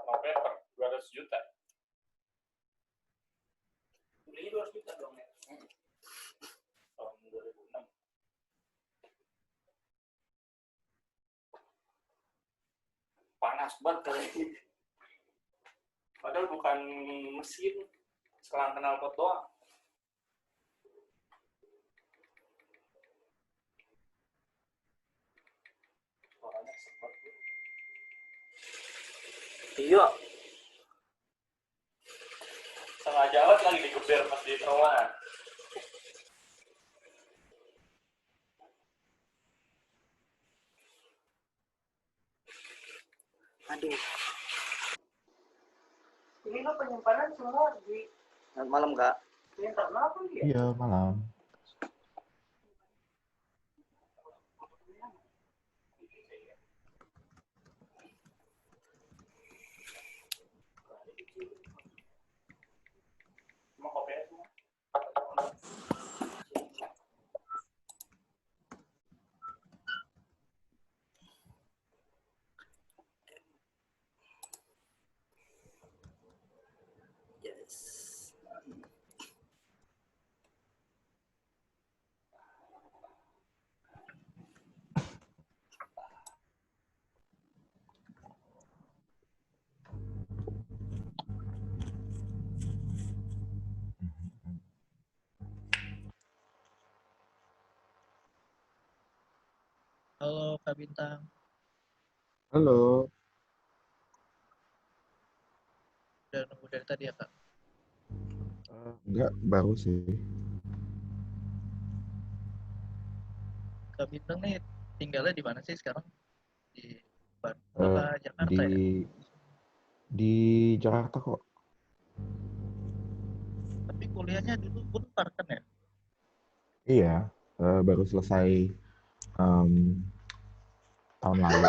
November 200 juta. Beli 200 juta dong ya. Tahun 2006. Panas banget kali. Padahal bukan mesin, selang knalpot doang. Suaranya sepet. Iya. Sengaja banget lagi digeber pas di terowongan. Aduh. Ini lo penyimpanan semua di malam nggak? Internal pun dia? Iya, malam. Mau kopinya semua? Yes. Halo Kak Bintang. Halo. Udah nunggu dari tadi ya Kak? Enggak, baru sih. Kak Bintang nih tinggalnya di mana sih sekarang? Di Bandung Eh, apa Jakarta ya? Di Jakarta kok. Tapi kuliahnya dulu Unpar kan ya? Iya, baru selesai tahun lalu.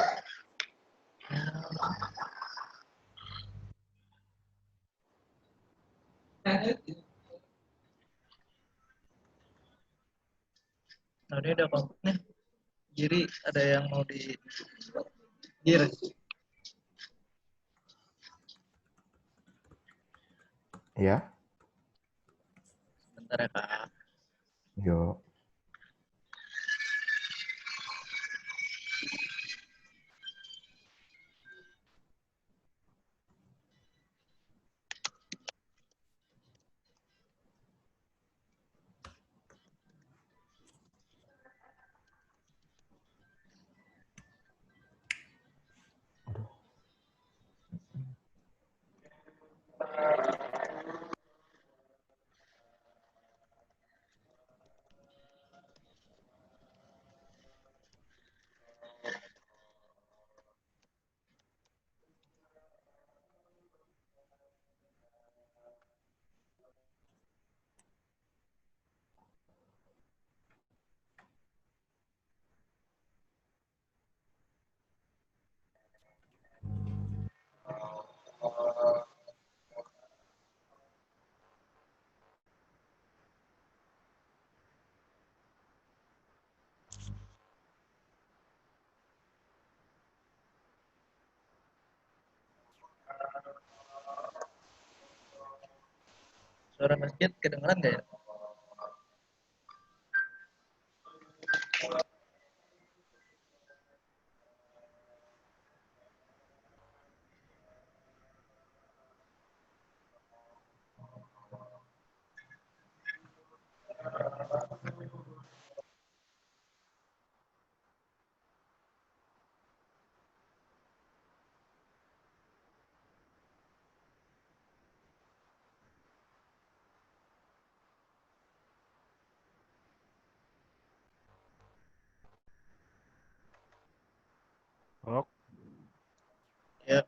Nah ini udah komplit nih. Jadi ada yang mau di Gir. Iya? Bentar ya Kak. Yo. Suara masjid kedengeran nggak ya? Oh. Ya.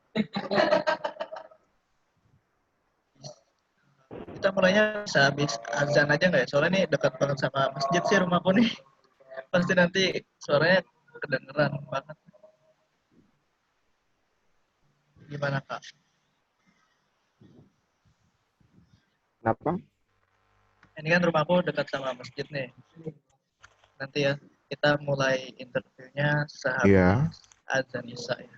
Kita mulainya bisa habis azan aja nggak ya? Soalnya ini dekat banget sama masjid sih rumahku nih. Pasti nanti suaranya kedengeran banget. Gimana Kak? Kenapa? Ini kan rumahku dekat sama masjid nih. Nanti ya kita mulai interviewnya sehabis Iya. azan Isya ya.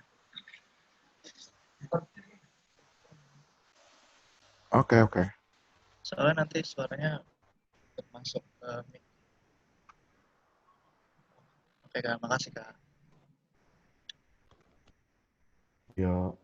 Oke, oke. Soalnya nanti suaranya masuk ke mic. Oke Kak, makasih Kak. Yo.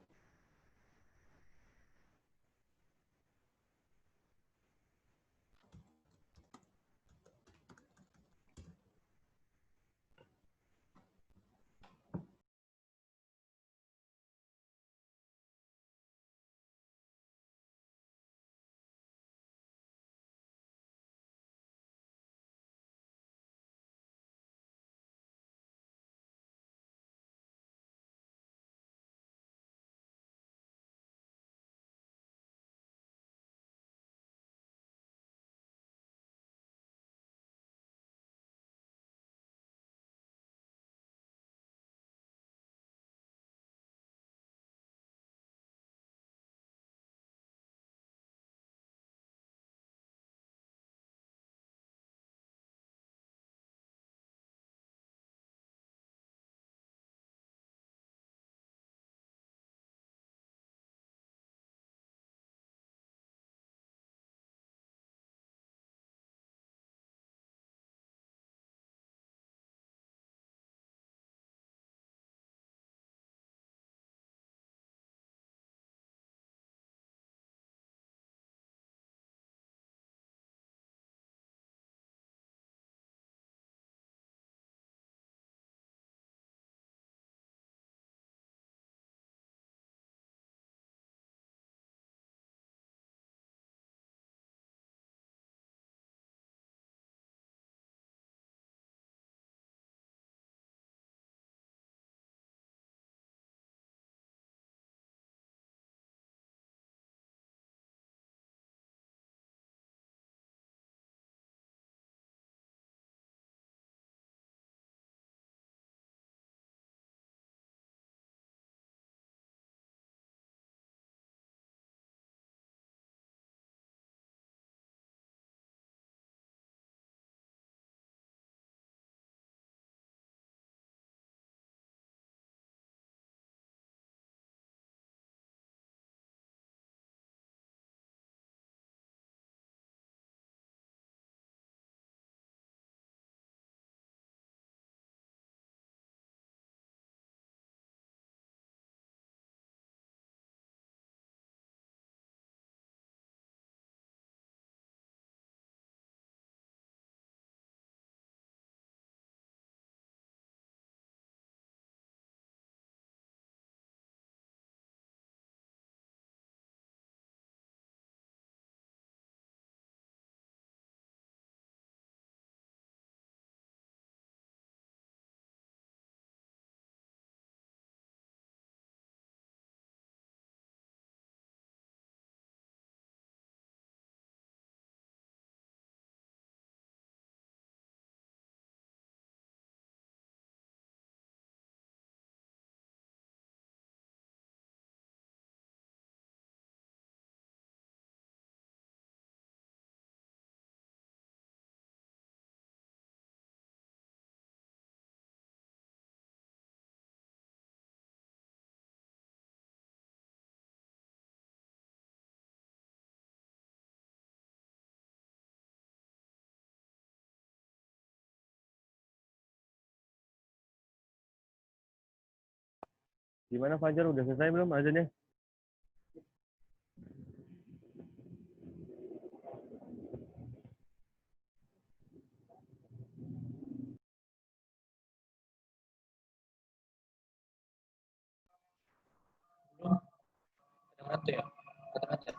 Gimana Fajar, udah selesai belum azannya? Kedengeran tuh ya? Kedengeran ya?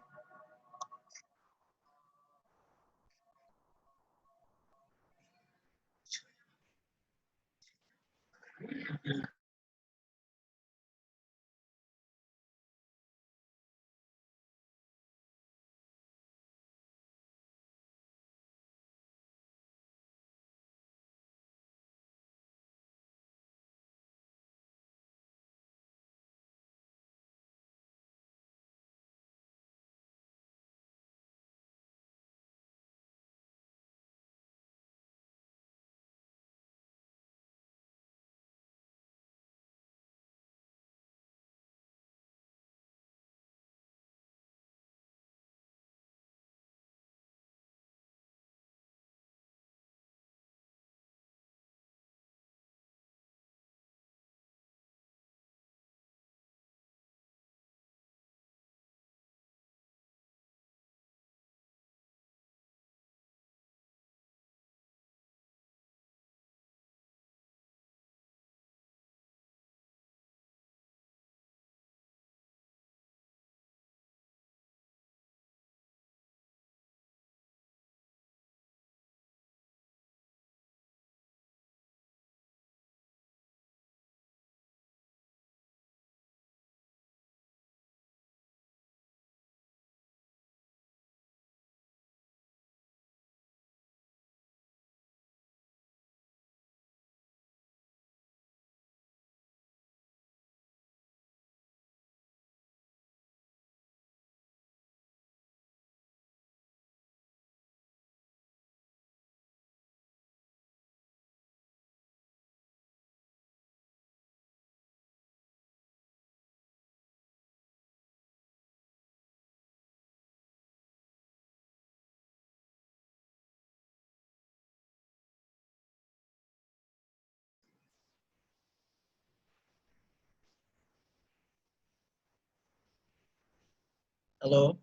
Halo,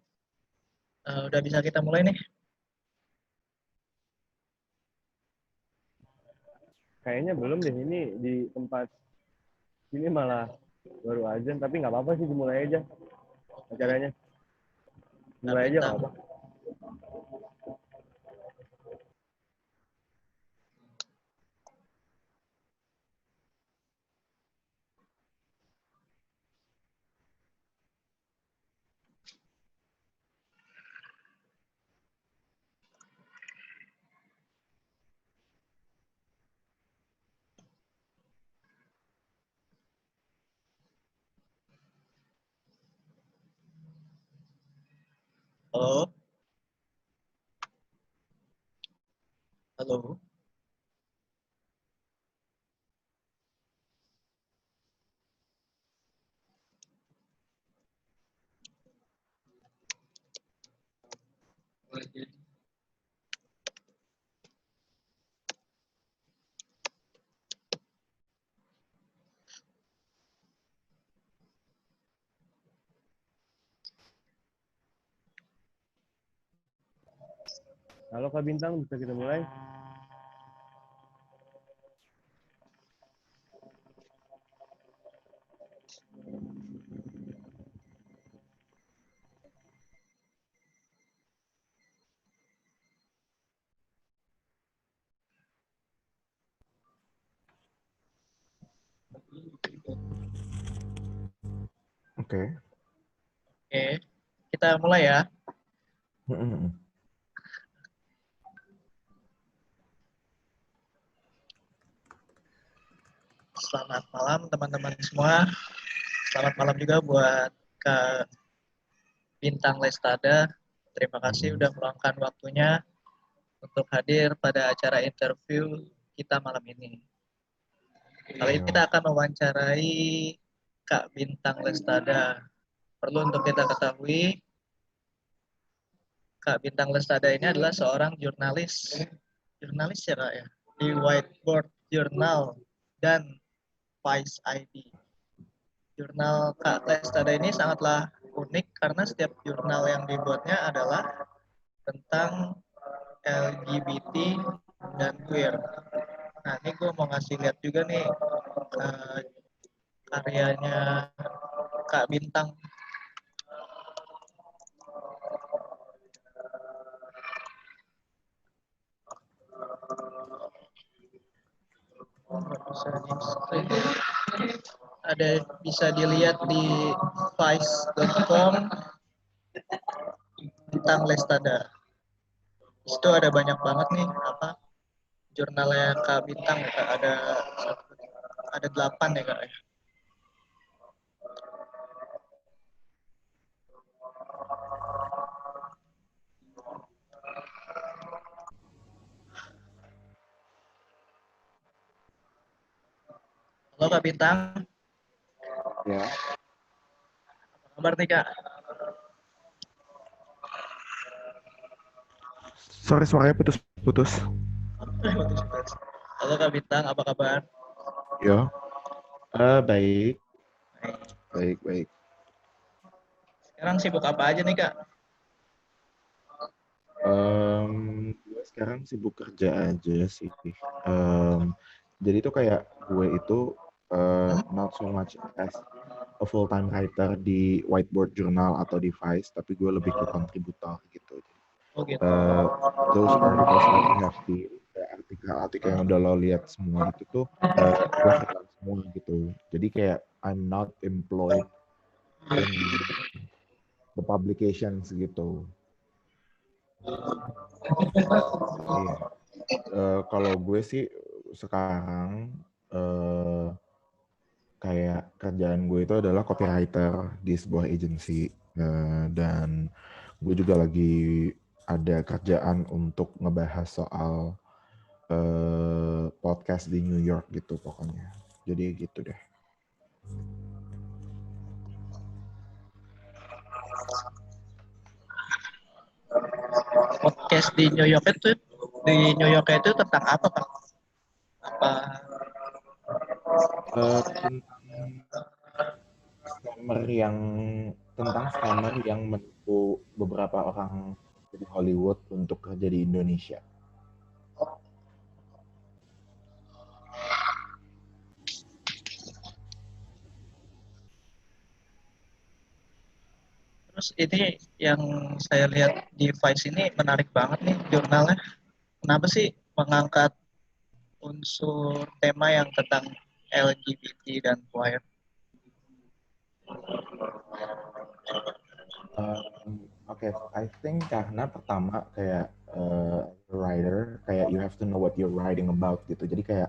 udah bisa kita mulai nih. Kayaknya belum deh, ini di tempat sini malah baru azan, tapi nggak apa-apa sih, dimulai aja acaranya. Kak Mulai aja nggak Bintang. apa. Halo, halo. Halo Kak Bintang, bisa kita mulai? Oke. Oke, kita mulai ya. Mm-mm. Selamat malam teman-teman semua. Selamat malam juga buat Kak Bintang Lestada. Terima kasih udah meluangkan waktunya untuk hadir pada acara interview kita malam ini. Kali ini Iya. kita akan mewawancarai Kak Bintang Lestada. Perlu untuk kita ketahui, Kak Bintang Lestada ini adalah seorang jurnalis. Jurnalis ya Kak ya? Di Whiteboard Journal dan Vice ID. Jurnal Kak Lestada ini sangatlah unik karena setiap jurnal yang dibuatnya adalah tentang LGBT dan queer. Nah, ini gue mau ngasih lihat juga nih karyanya Kak Bintang. Ada bisa dilihat di vice.com tentang Lestada. Di situ ada banyak banget nih jurnalnya Kak Bintang ya Kak. Ada 8 ya Kak. Halo Kak Bintang, Ya. apa kabar nih Kak? Sorry, suaranya putus-putus. Halo Kak Bintang, apa kabar? Ya. Baik. Baik, baik. Sekarang sibuk apa aja nih Kak? Gue sekarang sibuk kerja aja sih. Jadi tuh kayak gue itu not so much as a full-time writer di Whiteboard Journal atau di Vice, tapi gue lebih ke kontributor gitu. Oh gitu. Those articles that you have seen, kayak artikel-artikel yang udah lo lihat semua itu tuh gue freelance semua gitu. Jadi kayak I'm not employed in the publications gitu. Iya. Kalau gue sih sekarang kayak kerjaan gue itu adalah copywriter di sebuah agency, dan gue juga lagi ada kerjaan untuk ngebahas soal podcast di New York gitu pokoknya. Jadi gitu deh. Podcast di New York itu tentang apa Pak? Apa Tentang scammer yang menipu beberapa orang dari Hollywood untuk kerja di Indonesia. Terus ini yang saya lihat di Vice ini menarik banget nih jurnalnya. Kenapa sih mengangkat unsur tema yang tentang LGBT dan queer? Oke, I think karena pertama kayak writer, kayak you have to know what you're writing about gitu. Jadi kayak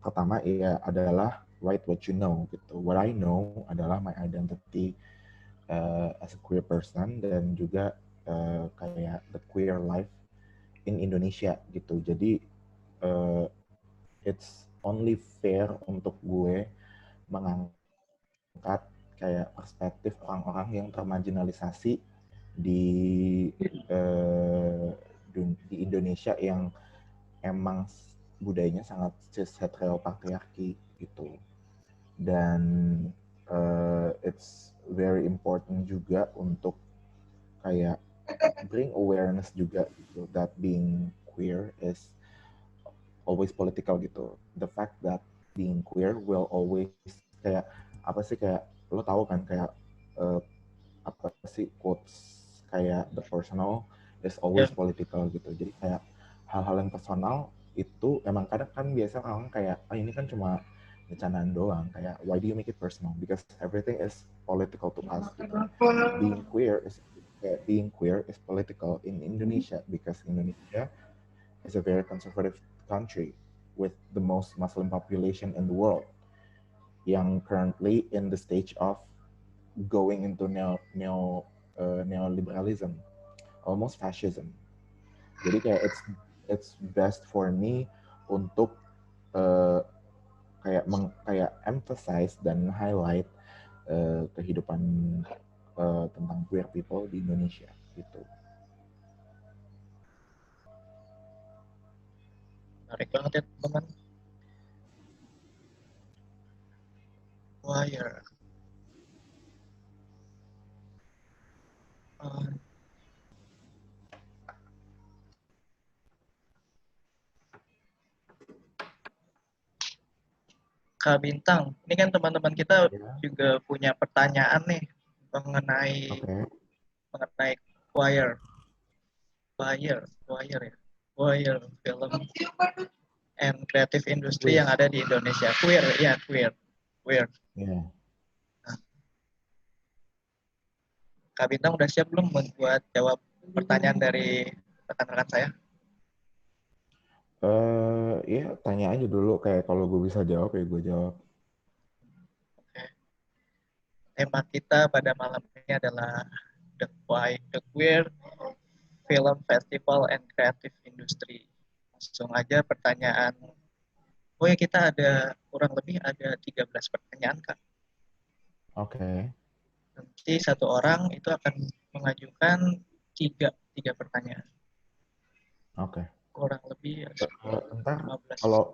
pertama ya adalah write what you know gitu. What I know adalah my identity as a queer person dan juga kayak the queer life in Indonesia gitu. Jadi it's only fair untuk gue mengangkat kayak perspektif orang-orang yang termarginalisasi di di Indonesia yang emang budayanya sangat cis heteropatriarki gitu. Dan it's very important juga untuk kayak bring awareness juga gitu that being queer is always political gitu. The fact that being queer will always kayak apa sih, kayak lo tahu kan kayak apa sih quotes kayak the personal is always political gitu. Jadi kayak hal-hal yang personal itu emang kadang kan biasa orang kayak ini kan cuma bercandaan doang, kayak why do you make it personal, because everything is political to us gitu. Being queer is political in Indonesia because Indonesia is a very conservative country with the most Muslim population in the world yang currently in the stage of going into neoliberalism, almost fascism. Jadi kayak it's best for me untuk kayak emphasize dan highlight kehidupan tentang queer people di Indonesia gitu. Menarik banget ya teman. Queer. Kak Bintang, ini kan teman-teman kita juga punya pertanyaan nih mengenai queer film and creative industry yang ada di Indonesia. Queer. Yeah. Nah, Kak Bintang udah siap belum buat jawab pertanyaan dari rekan-rekan saya? Ya tanya aja dulu, kayak kalau gue bisa jawab ya gue jawab. Oke. Tema kita pada malam ini adalah the Queer Film Festival and Creative Industry. Langsung aja pertanyaan. Oh ya, kita ada kurang lebih ada 13 pertanyaan, Kak. Oke. Nanti satu orang itu akan mengajukan tiga pertanyaan. Oke. Kurang lebih Entar 15. kalau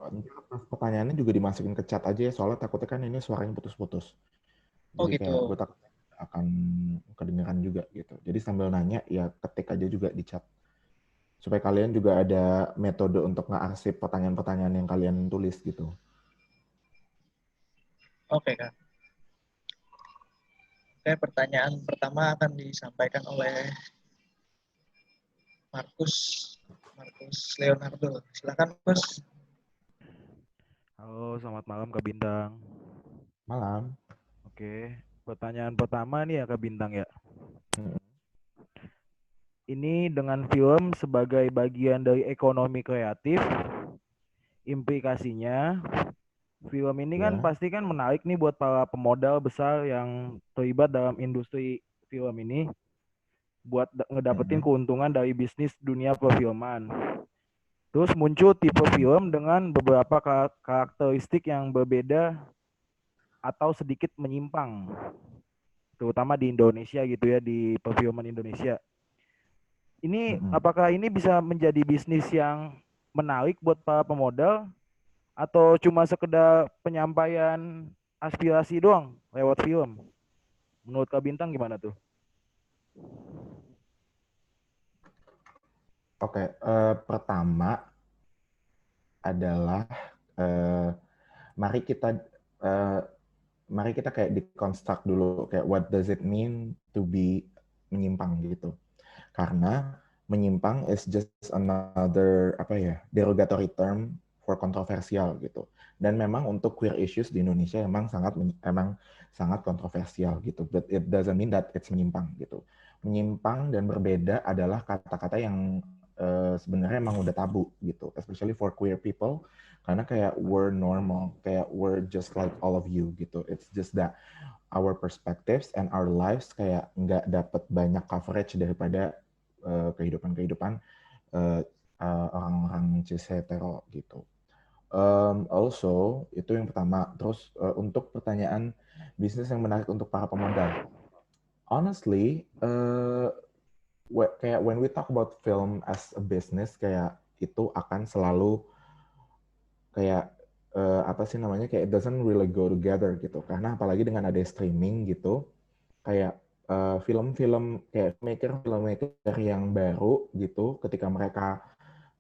pertanyaannya juga dimasukin ke chat aja ya, soalnya takutnya kan ini suaranya putus-putus. Jadi gitu. kayak gue takut akan kedengeran juga gitu. Jadi sambil nanya ya ketik aja juga di chat. Supaya kalian juga ada metode untuk nge-arsip pertanyaan-pertanyaan yang kalian tulis gitu. Oke, Kak. Oke, pertanyaan pertama akan disampaikan oleh Markus Leonardo. Silakan, Markus. Halo, selamat malam Kak Bintang. Malam. Oke, pertanyaan pertama nih ya Kak Bintang ya. Ini dengan film sebagai bagian dari ekonomi kreatif, implikasinya film ini kan pasti kan menarik nih buat para pemodal besar yang terlibat dalam industri film ini buat ngedapetin keuntungan dari bisnis dunia perfilman. Terus muncul tipe film dengan beberapa karakteristik yang berbeda atau sedikit menyimpang, terutama di Indonesia gitu ya, di perfilman Indonesia. Ini apakah ini bisa menjadi bisnis yang menarik buat para pemodal atau cuma sekedar penyampaian aspirasi doang lewat film? Menurut Kak Bintang gimana tuh? Oke, pertama adalah eh, mari kita eh, mari kita kayak deconstruct dulu kayak what does it mean to be menyimpang gitu. Karena menyimpang is just another apa ya derogatory term for kontroversial gitu. Dan memang untuk queer issues di Indonesia emang sangat kontroversial gitu. But it doesn't mean that it's menyimpang gitu. Menyimpang dan berbeda adalah kata-kata yang sebenarnya emang udah tabu gitu, especially for queer people. Karena kayak we're normal, kayak we're just like all of you gitu. It's just that our perspectives and our lives kayak nggak dapat banyak coverage daripada kehidupan-kehidupan orang-orang cis hetero gitu. Also itu yang pertama. Terus untuk pertanyaan bisnis yang menarik untuk para pemodal, honestly, kayak when we talk about film as a business, kayak itu akan selalu kayak apa sih namanya kayak it doesn't really go together gitu. Karena apalagi dengan ada streaming gitu, kayak film-film kayak filmmaker yang baru gitu, ketika mereka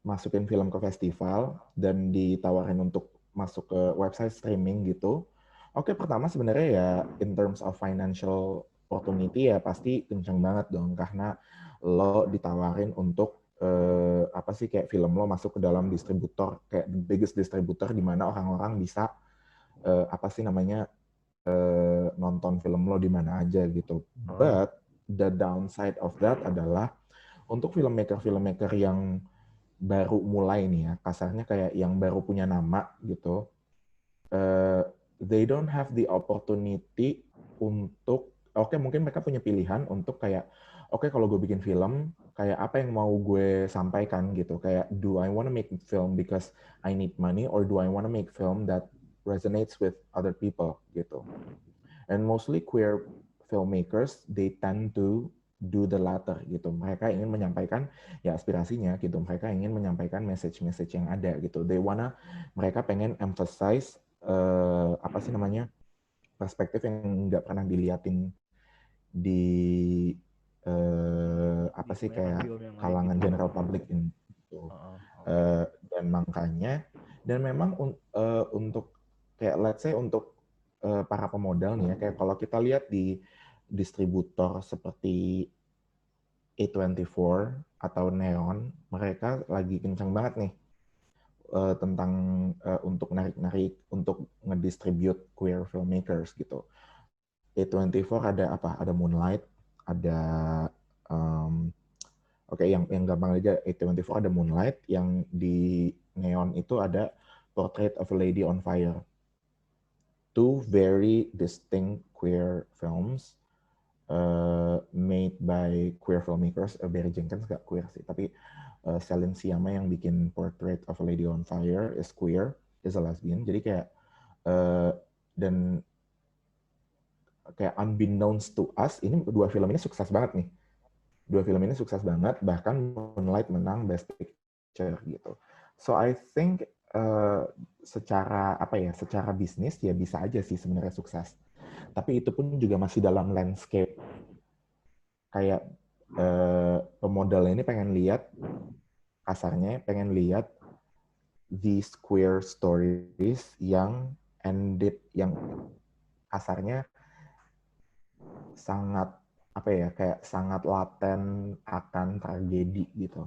masukin film ke festival dan ditawarin untuk masuk ke website streaming gitu. Oke, pertama sebenarnya ya in terms of financial opportunity ya pasti kenceng banget dong karena lo ditawarin untuk apa sih kayak film lo masuk ke dalam distributor kayak the biggest distributor di mana orang-orang bisa apa sih namanya nonton film lo di mana aja gitu. But the downside of that adalah untuk filmmaker yang baru mulai nih ya, kasarnya kayak yang baru punya nama gitu, they don't have the opportunity untuk, oke, mungkin mereka punya pilihan untuk kayak, oke, kalau gue bikin film, kayak apa yang mau gue sampaikan gitu, kayak do I want to make film because I need money or do I want to make film that resonates with other people gitu. And mostly queer filmmakers, they tend to do the latter gitu. Mereka ingin menyampaikan ya aspirasinya gitu. Mereka ingin menyampaikan message-message yang ada gitu. Mereka pengen emphasize apa sih namanya perspektif yang nggak pernah diliatin di apa sih kayak kalangan general public ini. Gitu. Dan makanya dan memang untuk kayak let's say untuk para pemodal nih ya, kayak kalau kita lihat di distributor seperti A24 atau Neon, mereka lagi kencang banget nih tentang untuk narik-narik, untuk ngedistribute queer filmmakers gitu. A24 ada apa? Ada Moonlight, ada oke, yang gampang aja A24 ada Moonlight, yang di Neon itu ada Portrait of a Lady on Fire. Two very distinct queer films made by queer filmmakers. Barry Jenkins gak queer sih, tapi Celine Sciamma yang bikin Portrait of a Lady on Fire is queer, is a lesbian. Jadi kayak dan kayak unbeknownst to us, ini dua film ini sukses banget nih. Dua film ini sukses banget, bahkan Moonlight menang Best Picture gitu. So I think secara apa ya, secara bisnis ya bisa aja sih sebenarnya sukses. Tapi itu pun juga masih dalam landscape kayak pemodal ini pengen lihat kasarnya, pengen lihat these queer stories yang ended, yang kasarnya sangat apa ya, kayak sangat laten akan tragedi gitu.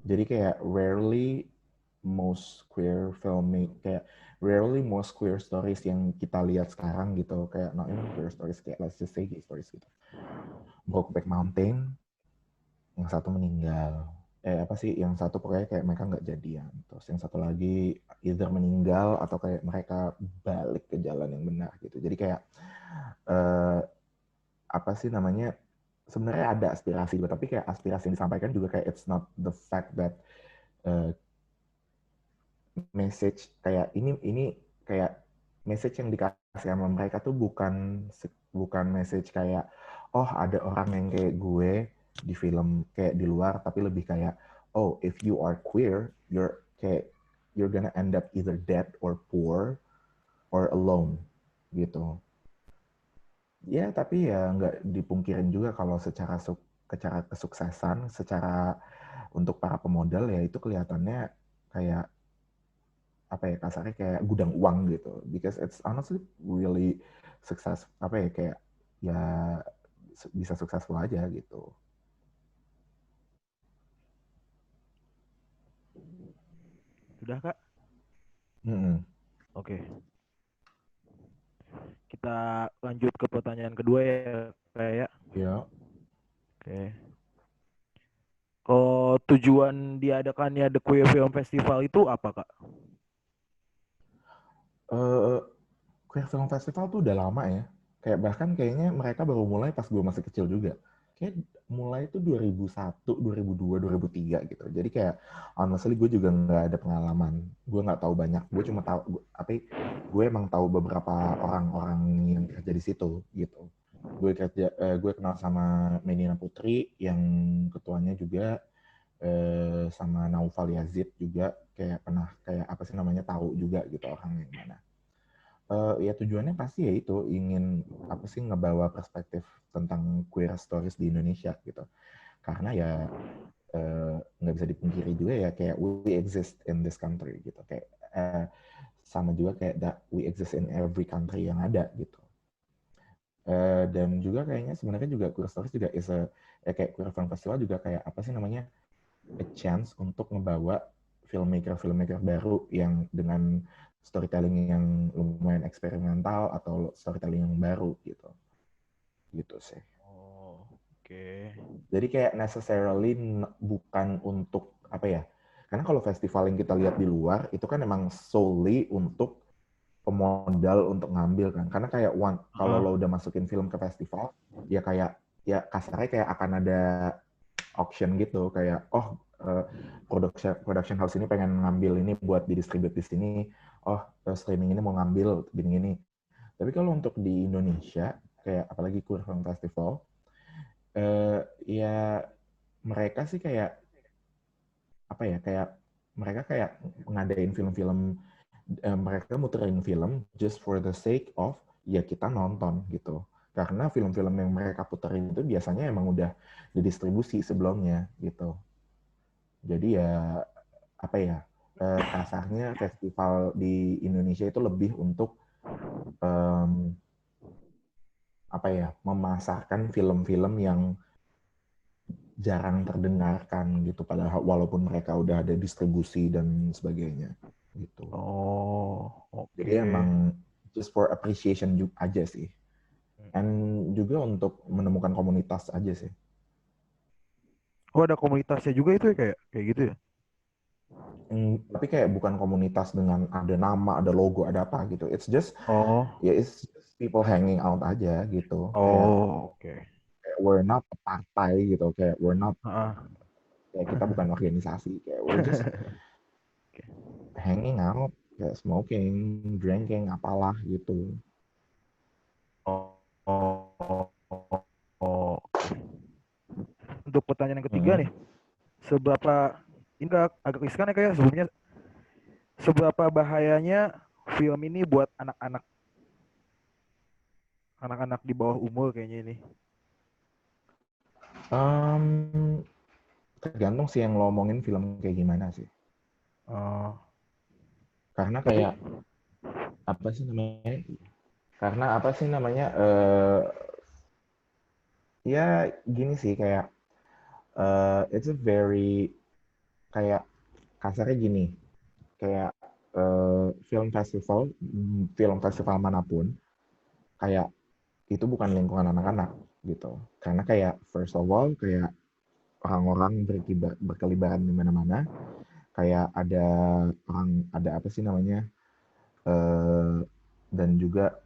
Jadi kayak rarely most queer stories yang kita lihat sekarang gitu, kayak not even queer stories, kayak let's just say gay stories gitu. Brokeback Mountain, yang satu meninggal. Apa sih, yang satu pokoknya kayak mereka nggak jadian. Terus yang satu lagi either meninggal atau kayak mereka balik ke jalan yang benar gitu. Jadi kayak apa sih namanya, sebenarnya ada aspirasi, tapi kayak aspirasi yang disampaikan juga kayak it's not the fact that message kayak ini kayak message yang dikasih sama mereka tuh bukan message kayak oh ada orang yang kayak gue di film kayak di luar, tapi lebih kayak oh if you are queer you're gonna end up either dead or poor or alone gitu. Ya tapi ya nggak dipungkirin juga kalau secara kesuksesan, secara untuk para pemodal ya itu kelihatannya kayak apa ya, kasarnya kayak gudang uang gitu, because it's honestly really sukses, apa ya, kayak ya bisa successful aja gitu. Sudah, Kak? Mm-mm. Oke. Kita lanjut ke pertanyaan kedua ya, kayak. Ya. Oke. Kalau tujuan diadakannya The Queer Film Festival itu apa, Kak? Queer Film Festival tuh udah lama ya. Kayak bahkan kayaknya mereka baru mulai pas gue masih kecil juga. Kayak mulai itu 2001, 2002, 2003 gitu. Jadi kayak honestly gue juga nggak ada pengalaman. Gue nggak tahu banyak. Gue cuma tahu, gue emang tahu beberapa orang-orang yang kerja di situ gitu. Gue kenal sama Medina Putri yang ketuanya juga, sama Naufal Yazid juga, kayak pernah kayak apa sih namanya, tahu juga gitu orang yang mana. Ya tujuannya pasti ya itu ingin apa sih, ngebawa perspektif tentang queer stories di Indonesia gitu. Karena ya nggak bisa dipungkiri juga ya, kayak we exist in this country gitu, kayak sama juga kayak that we exist in every country yang ada gitu. Dan juga kayaknya sebenarnya juga queer stories juga kayak queer film festival juga kayak apa sih namanya, a chance untuk ngebawa filmmaker baru yang dengan storytelling yang lumayan eksperimental atau storytelling yang baru gitu sih. Oh, oke. Jadi kayak necessarily bukan untuk apa ya, karena kalau festival yang kita lihat di luar itu kan emang solely untuk pemodal untuk ngambil kan, karena kayak kalau lo udah masukin film ke festival ya kayak ya kasarnya kayak akan ada auction gitu, kayak production house ini pengen ngambil ini buat didistribute di sini, streaming ini mau ngambil gini-gini. Tapi kalau untuk di Indonesia kayak apalagi Queer Film Festival, ya mereka sih kayak apa ya, kayak mereka kayak ngadain film-film, mereka muterin film just for the sake of ya kita nonton gitu. Karena film-film yang mereka puterin itu biasanya emang udah didistribusi sebelumnya gitu. Jadi ya apa ya, kasarnya festival di Indonesia itu lebih untuk apa ya, memasarkan film-film yang jarang terdengarkan gitu, padahal walaupun mereka udah ada distribusi dan sebagainya gitu. Oh, oke. Jadi emang just for appreciation aja sih. And juga untuk menemukan komunitas aja sih. Oh, ada komunitasnya juga itu ya, kayak gitu ya? Tapi kayak bukan komunitas dengan ada nama, ada logo, ada apa gitu. It's just it's just people hanging out aja gitu. Oke. Kayak we're not a partai gitu, kayak we're not kayak kita bukan organisasi, kayak we're just hanging out, kayak smoking, drinking, apalah gitu. Untuk pertanyaan yang ketiga nih, seberapa ini agak riskan ya kayak sebelumnya, seberapa bahayanya film ini buat anak-anak di bawah umur kayaknya ini? Tergantung sih yang lo omongin film kayak gimana sih. Karena kayak apa sih namanya? Karena apa sih namanya? Ya gini sih, kayak it's a very kayak kasarnya gini, kayak film festival manapun kayak itu bukan lingkungan anak-anak gitu, karena kayak first of all kayak orang-orang berkelibaran di mana-mana, kayak ada apa sih namanya, dan juga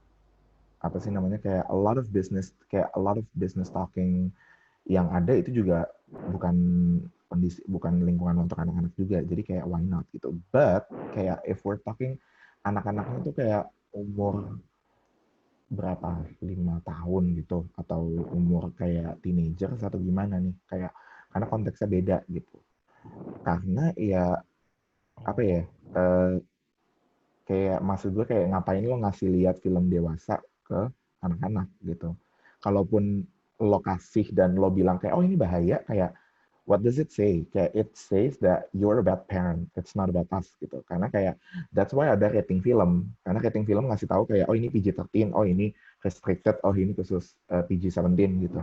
apa sih namanya, kayak a lot of business talking yang ada itu juga bukan lingkungan untuk anak-anak juga, jadi kayak why not gitu. But kayak if we're talking anak-anaknya tuh kayak umur berapa, 5 tahun gitu, atau umur kayak teenager atau gimana nih, kayak karena konteksnya beda gitu. Karena ya apa ya, kayak maksud gue kayak ngapain lo ngasih lihat film dewasa ke anak-anak gitu. Kalaupun lo kasih dan lo bilang kayak oh ini bahaya, kayak what does it say? Kayak it says that you're a bad parent. It's not about us gitu. Karena kayak that's why ada rating film. Karena rating film ngasih tahu kayak oh ini PG-13, oh ini restricted, oh ini khusus PG-17 gitu.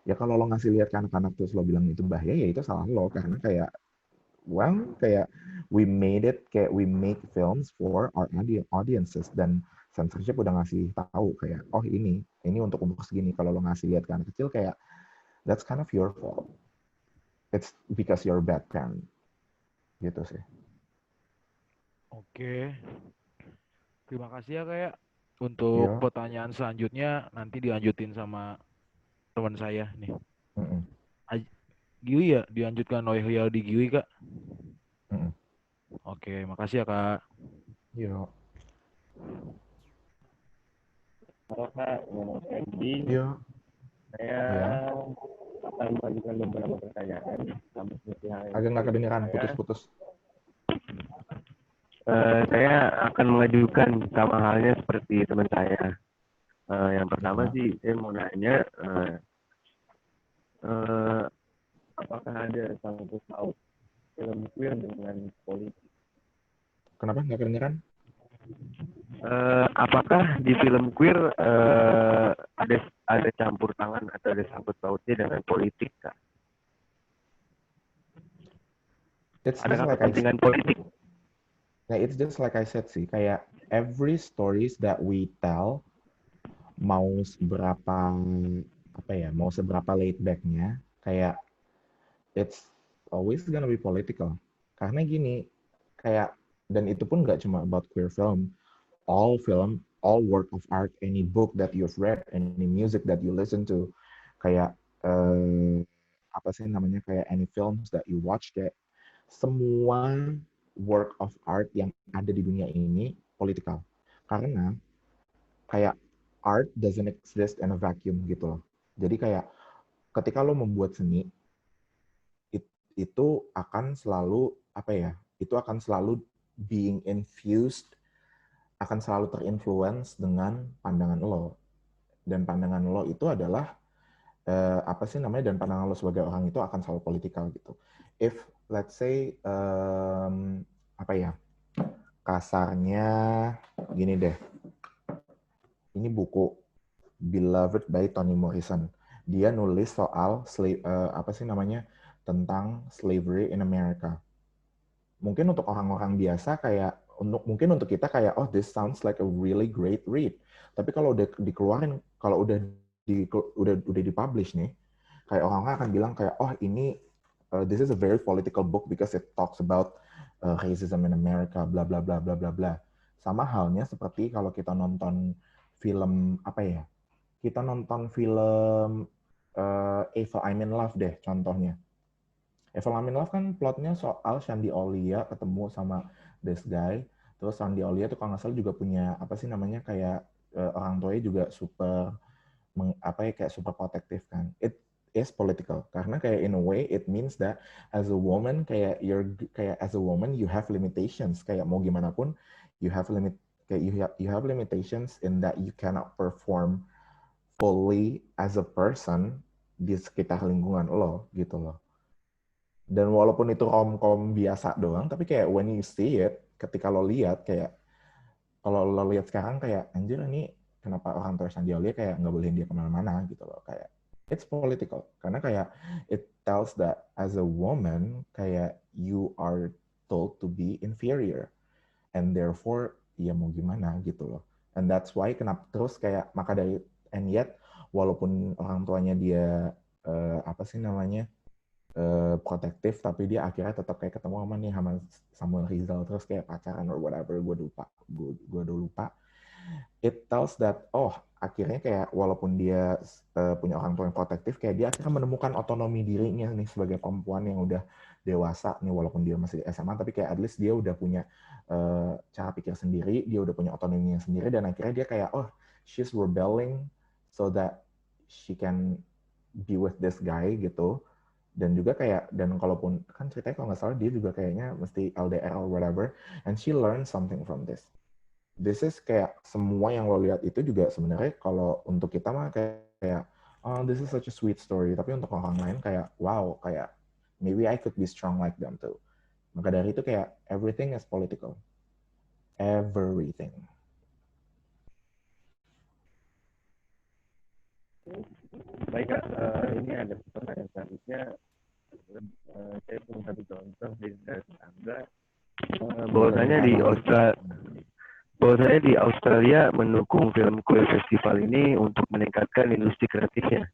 Ya kalau lo ngasih lihat ke anak-anak terus lo bilang itu bahaya, ya itu salah lo. Karena kayak kayak we make films for our audiences, dan censorship udah ngasih tahu kayak oh ini untuk umur segini. Kalau lo ngasih lihat ke anak kecil kayak that's kind of your fault. It's because you're a bad parent. Gitu sih. Oke. Terima kasih ya kayak untuk Iya. pertanyaan selanjutnya nanti dilanjutin sama teman saya nih. Giwi ya, dilanjutkan oleh Riyaldi Giwi, Kak. Oke, makasih ya, Kak. Iya. Halo Kak, ending. Iya. Saya akan mengajukan beberapa pertanyaan. Agak nggak kedengeran, putus-putus. Saya akan mengajukan sama halnya seperti teman saya. Yang pertama sih, saya mau nanya, apakah ada sangkut paut film queer dengan politik? Kenapa nggak kedengeran? Apakah di film queer ada campur tangan atau ada sangkut pautnya dengan politik, Kak? Adakah kepentingan politik? Nah, it's just like I said sih, kayak every stories that we tell, mau seberapa laid back-nya, kayak it's always gonna be political. Karena gini, kayak dan itu pun nggak cuma about queer film, all work of art, any book that you've read, any music that you listen to, kayak kayak any films that you watch, kayak semua work of art yang ada di dunia ini political. Karena kayak art doesn't exist in a vacuum gitu loh. Jadi kayak ketika lo membuat seni, itu akan selalu being infused, akan selalu terinfluence dengan pandangan lo. Dan pandangan lo itu adalah dan pandangan lo sebagai orang itu akan selalu politikal gitu. If let's say kasarnya gini deh, ini buku Beloved by Toni Morrison. Dia nulis soal tentang slavery in America. Mungkin untuk orang-orang biasa kayak mungkin untuk kita kayak oh this sounds like a really great read. Tapi kalau udah dikeluarin, kalau udah dipublish nih, kayak orang-orang akan bilang kayak oh ini this is a very political book because it talks about racism in America, bla bla bla bla bla bla. Sama halnya seperti kalau kita nonton film kita nonton film Eva I'm in Love deh contohnya. Eva I'm in Love kan plotnya soal Shandy Aulia ketemu sama this guy. Terus Shandy Aulia tuh kalau nggak salah juga punya kayak orang tuanya juga super kayak super protektif kan. It is political karena kayak in a way it means that as a woman kayak as a woman you have limitations, kayak mau gimana pun you have limitations in that you cannot perform fully as a person di sekitar lingkungan lo gitu loh. Dan walaupun itu rom-com biasa doang, tapi kayak when you see it, ketika lo lihat kayak kalau lo lihat sekarang kayak anjir ini kenapa orang tua Shandy Aulia kayak nggak bolehin dia kemana-mana gitu loh, kayak it's political karena kayak it tells that as a woman kayak you are told to be inferior and therefore ya mau gimana gitu loh. And that's why kenapa terus kayak and yet walaupun orang tuanya dia protektif, tapi dia akhirnya tetap kayak ketemu sama Samuel Rizal terus kayak pacaran or whatever, gue udah lupa. It tells that akhirnya kayak walaupun dia punya orang tua yang protektif, kayak dia akhirnya menemukan otonomi dirinya nih sebagai perempuan yang udah dewasa nih, walaupun dia masih SMA, tapi kayak at least dia udah punya cara pikir sendiri, dia udah punya otonominya sendiri, dan akhirnya dia kayak she's rebelling so that she can be with this guy gitu. Dan juga kayak, dan kalaupun kan ceritanya kalau nggak salah dia juga kayaknya mesti LDR or whatever, and she learned something from this. This is kayak semua yang lo lihat itu juga sebenarnya kalau untuk kita mah kayak this is such a sweet story, tapi untuk orang lain kayak wow, kayak maybe I could be strong like them too. Maka dari itu kayak everything is political. Everything. Baik Kak, ini ada pertanyaan selanjutnya. Saya punya satu contoh dari Anda. Bahwasanya di Australia mendukung film queer festival ini untuk meningkatkan industri kreatifnya.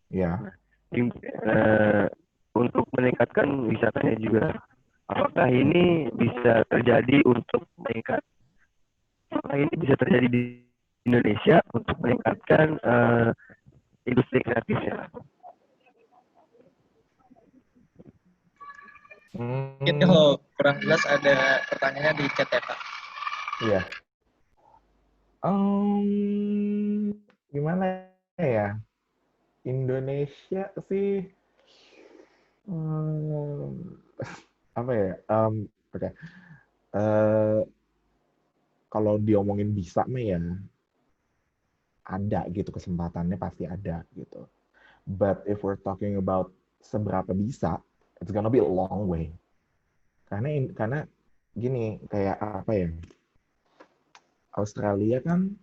Ya. Untuk meningkatkan wisatanya juga. Apakah ini bisa terjadi di Indonesia untuk meningkatkan industri kreatifnya? Mungkin kalau kurang jelas ada pertanyaannya di chat ya Kak. Iya. Gimana ya? Indonesia sih apa ya? Oke. Kalau diomongin bisa mah ya ada gitu, kesempatannya pasti ada gitu. But if we're talking about seberapa bisa, it's gonna be a long way. Karena gini, kayak apa ya? Australia kan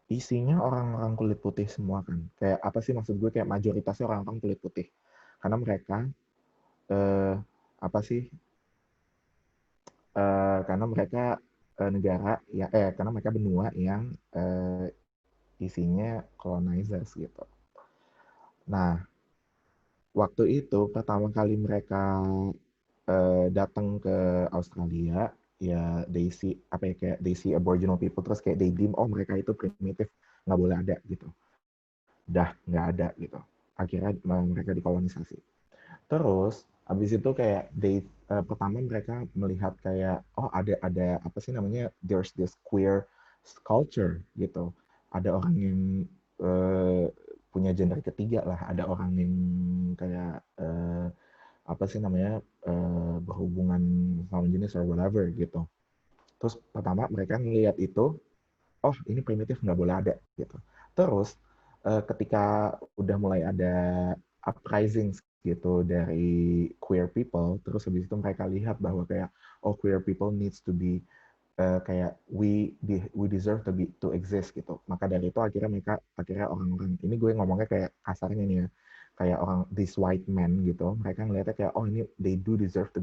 isinya orang-orang kulit putih semua kan. Kayak apa sih maksud gue, kayak mayoritasnya orang-orang kulit putih. Karena mereka karena mereka negara ya karena mereka benua yang isinya colonizers gitu. Nah, waktu itu pertama kali mereka datang ke Australia, ya they see Aboriginal people, terus kayak they deem mereka itu primitif, nggak boleh ada gitu. Nggak ada gitu. Akhirnya mereka dikolonisasi. Terus habis itu kayak pertama mereka melihat kayak ada apa sih namanya, there's this queer culture gitu. Ada orang yang punya gender ketiga lah, ada orang yang kayak apa sih namanya berhubungan sama jenis or whatever gitu. Terus pertama mereka ngelihat itu, ini primitif, nggak boleh ada gitu. Terus ketika udah mulai ada uprising gitu dari queer people, terus habis itu mereka lihat bahwa kayak queer people needs to be kayak we deserve to exist gitu. Maka dari itu akhirnya orang-orang ini, gue ngomongnya kayak kasarnya nih ya, kayak orang these white men gitu, mereka ngelihatnya kayak ini they do deserve to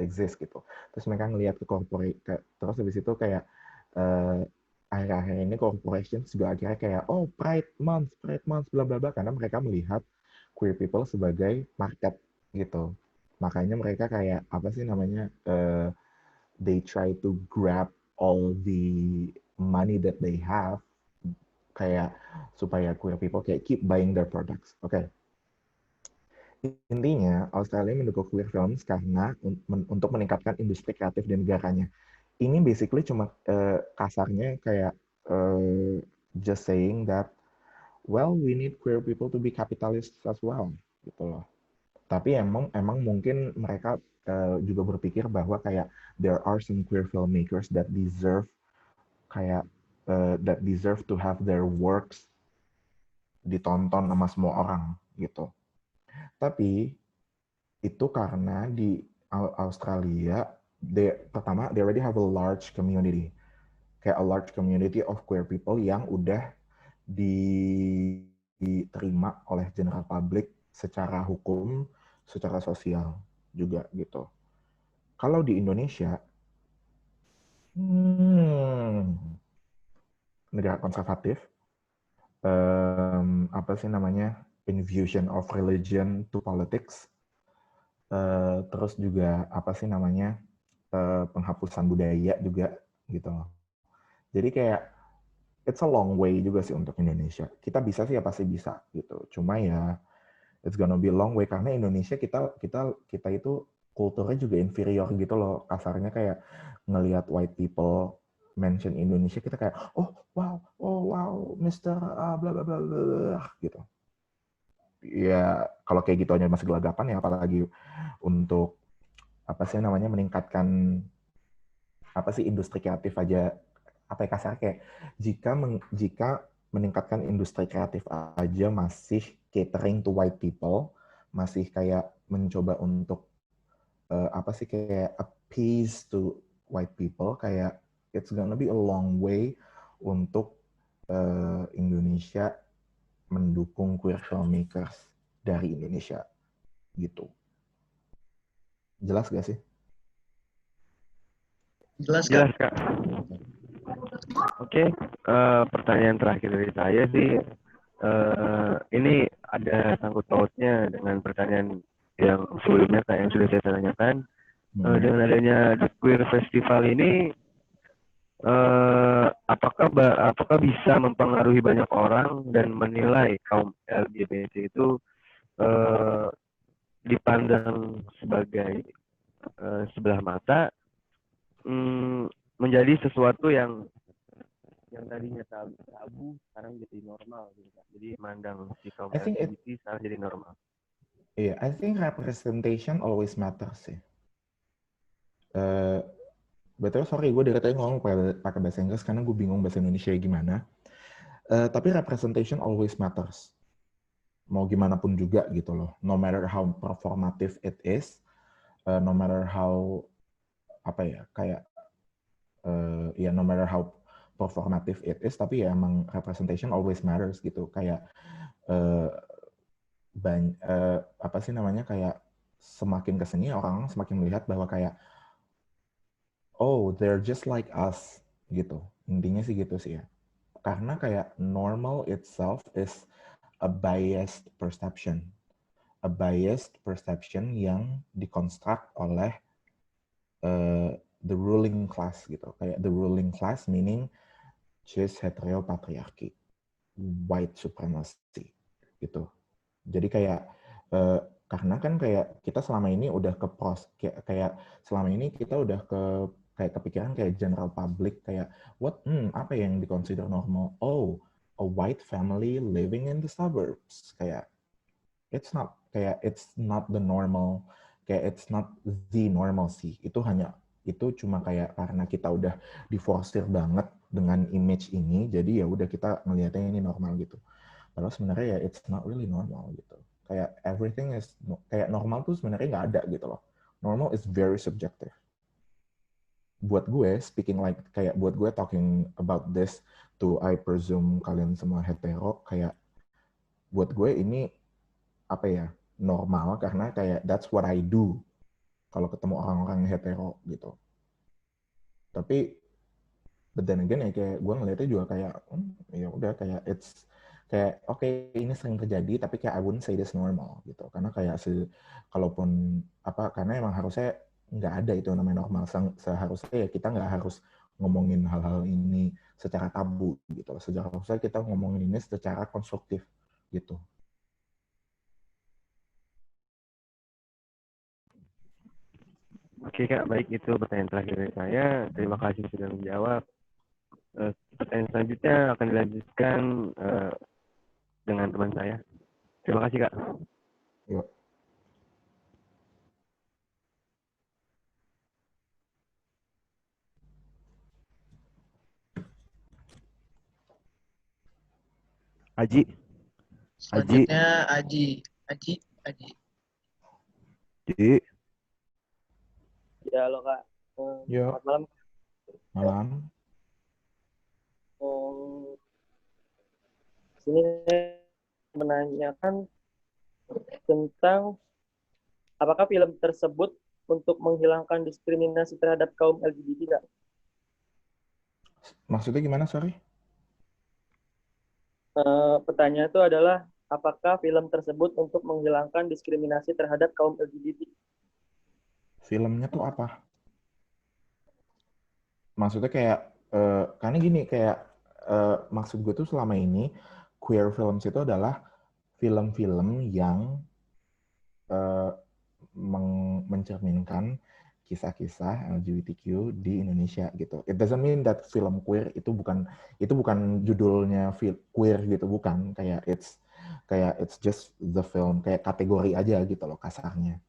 exist gitu. Terus mereka ngelihat ke corporate, terus habis itu kayak akhir-akhir ini corporations juga akhirnya kayak Pride Month bla bla bla, karena mereka melihat queer people sebagai market gitu. Makanya mereka kayak apa sih namanya they try to grab all the money that they have kayak supaya queer people kayak keep buying their products. Oke. Intinya Australia mendukung queer films karena untuk meningkatkan industri kreatif di negaranya. Ini basically cuma kasarnya kayak just saying that we need queer people to be capitalists as well gitu loh. Tapi emang mungkin mereka juga berpikir bahwa kayak there are some queer filmmakers that deserve to have their works ditonton sama semua orang gitu. Tapi itu karena di Australia pertama they already have a large community, kayak a large community of queer people yang udah diterima oleh general public secara hukum, secara sosial juga gitu. Kalau di Indonesia, negara konservatif, apa sih namanya, infusion of religion to politics, terus juga apa sih namanya, penghapusan budaya juga gitu loh. Jadi kayak it's a long way juga sih untuk Indonesia. Kita bisa sih ya pasti bisa gitu. Cuma ya it's gonna be a long way karena Indonesia kita itu kulturnya juga inferior gitu loh. Kasarnya kayak ngelihat white people mention Indonesia, kita kayak wow Mr. Bla bla bla bla gitu. Ya kalau kayak gitu aja masih gelagapan ya, apalagi untuk apa sih namanya meningkatkan apa sih industri kreatif aja, apa ya kasar kayak jika meningkatkan industri kreatif aja masih catering to white people, masih kayak mencoba untuk apa sih kayak appease to white people, kayak it's gonna be a long way untuk Indonesia mendukung queer filmmakers dari Indonesia gitu. Jelas gak sih? Jelas Jelas Kak? Kak. Oke, pertanyaan terakhir dari saya sih, ini ada sangkut pautnya dengan pertanyaan yang sebelumnya Kak, yang sudah saya tanyakan. Dengan adanya The Queer Festival ini, apakah bisa mempengaruhi banyak orang dan menilai kaum LGBT itu dipandang sebagai sebelah mata, menjadi sesuatu yang tadinya tabu sekarang jadi normal gitu. Jadi mandang si kaum LGBT sekarang jadi normal. Yeah, I think representation always matters sih. Betul, sorry gue dari tadi ngomong pakai bahasa Inggris karena gue bingung bahasa Indonesia gimana. Tapi representation always matters. Mau gimana pun juga gitu loh. No matter how performative it is, no matter how apa ya kayak ya no matter how performative it is, tapi ya emang representation always matters gitu. Kayak apa sih namanya, kayak semakin kesini orang semakin melihat bahwa kayak oh they're just like us gitu. Intinya sih gitu sih ya. Karena kayak normal itself is a biased perception. A biased perception yang dikonstruk oleh the ruling class gitu. Kayak the ruling class meaning cis heteropatriarki, white supremacy gitu. Jadi kayak karena kan kayak kita selama ini udah kayak selama ini kita udah kayak kepikiran kayak general public kayak apa yang diconsider normal? Oh, a white family living in the suburbs. Kayak it's not the normal, kayak it's not the normalcy. Itu cuma kayak karena kita udah diforsir banget dengan image ini, jadi ya udah kita ngelihatnya ini normal gitu. Padahal sebenarnya ya it's not really normal gitu. Kayak everything is kayak normal tuh sebenarnya nggak ada gitu loh. Normal is very subjective. Buat gue speaking like kayak buat gue talking about this to I presume kalian semua hetero, kayak buat gue ini apa ya, normal karena kayak that's what I do kalau ketemu orang-orang hetero gitu. Tapi but then again ya kayak gue ngeliatnya juga kayak ya udah kayak it's kayak oke, ini sering terjadi tapi kayak I wouldn't say this normal gitu, karena kayak kalaupun apa, karena emang harusnya nggak ada itu namanya normal. Seharusnya ya kita nggak harus ngomongin hal-hal ini secara tabu gitu. Seharusnya kita ngomongin ini secara konstruktif gitu. Oke Kak, baik, itu pertanyaan terakhir dari saya. Terima kasih sudah menjawab. Pertanyaan selanjutnya akan dilanjutkan dengan teman saya. Terima kasih Kak. Yuk. Aji. Selanjutnya Aji. Ji. Ya, halo Kak. Yuk. Selamat malam. Malam. Sini saya menanyakan tentang apakah film tersebut untuk menghilangkan diskriminasi terhadap kaum LGBT, Kak? Maksudnya gimana, sorry? Pertanyaan itu adalah apakah film tersebut untuk menghilangkan diskriminasi terhadap kaum LGBT? Filmnya tuh apa? Maksudnya kayak karena gini, kayak maksud gue tuh selama ini queer films itu adalah film-film yang mencerminkan kisah-kisah LGBTQ di Indonesia gitu. It doesn't mean that film queer itu bukan judulnya queer gitu, bukan. Kayak it's just the film, kayak kategori aja gitu loh kasarnya.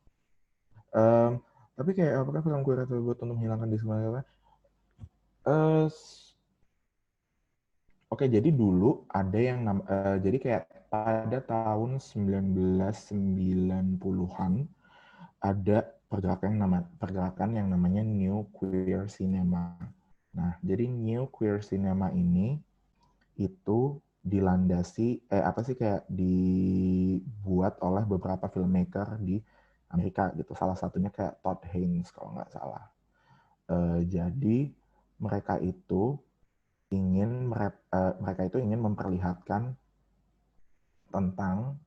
Tapi kayak apakah film queer tersebut untuk menghilangkan diskriminasi? Oke, jadi dulu ada yang jadi kayak pada tahun 1990-an ada pergerakan yang namanya New Queer Cinema. Nah, jadi New Queer Cinema ini itu dilandasi kayak dibuat oleh beberapa filmmaker di Amerika gitu. Salah satunya kayak Todd Haynes kalau nggak salah. Jadi mereka itu ingin memperlihatkan tentang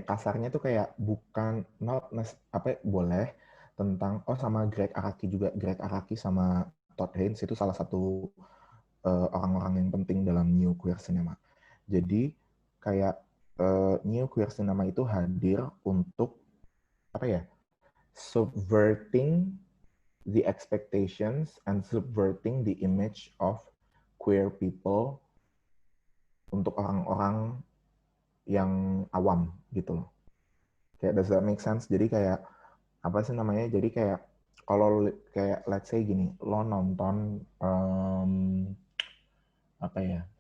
kasarnya tuh kayak bukan boleh tentang sama Greg Araki sama Todd Haynes itu salah satu orang-orang yang penting dalam New Queer Cinema. Jadi kayak New Queer Cinema itu hadir untuk subverting the expectations and subverting the image of queer people untuk orang-orang yang awam gitu loh. Kayak does that make sense? Jadi kayak Jadi kayak kalau kayak let's say gini, lo nonton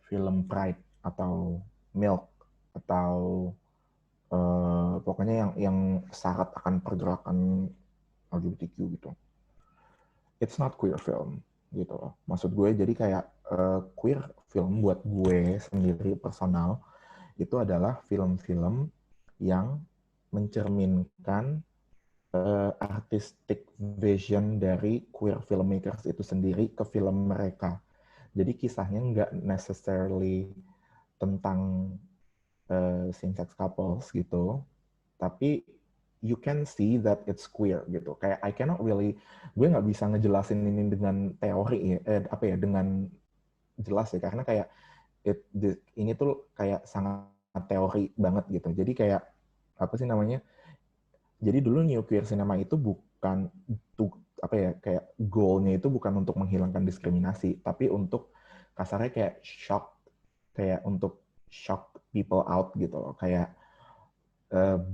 film Pride atau Milk atau pokoknya yang syarat akan pergerakan LGBTQ gitu. It's not queer film gitu loh. Maksud gue jadi kayak queer film buat gue sendiri personal itu adalah film-film yang mencerminkan artistic vision dari queer filmmakers itu sendiri ke film mereka. Jadi kisahnya nggak necessarily tentang same-sex couples gitu, tapi you can see that it's queer gitu. Kayak gue nggak bisa ngejelasin ini dengan teori dengan jelas ya, karena kayak ini tuh kayak sangat teori banget gitu. Jadi kayak jadi dulu New Queer Cinema itu bukan kayak goal-nya itu bukan untuk menghilangkan diskriminasi, tapi untuk kasarnya kayak untuk shock people out gitu loh. Kayak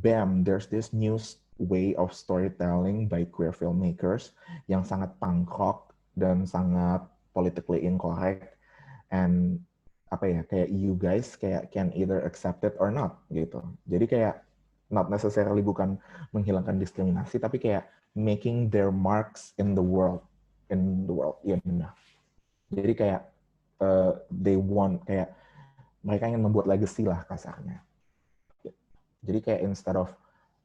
bam, there's this new way of storytelling by queer filmmakers yang sangat punk rock dan sangat politically incorrect, and kayak you guys kayak can either accept it or not gitu. Jadi kayak not necessarily bukan menghilangkan diskriminasi, tapi kayak making their marks in the world. Ya benar. Jadi kayak they want, kayak mereka ingin membuat legacy lah kasarnya. Jadi kayak instead of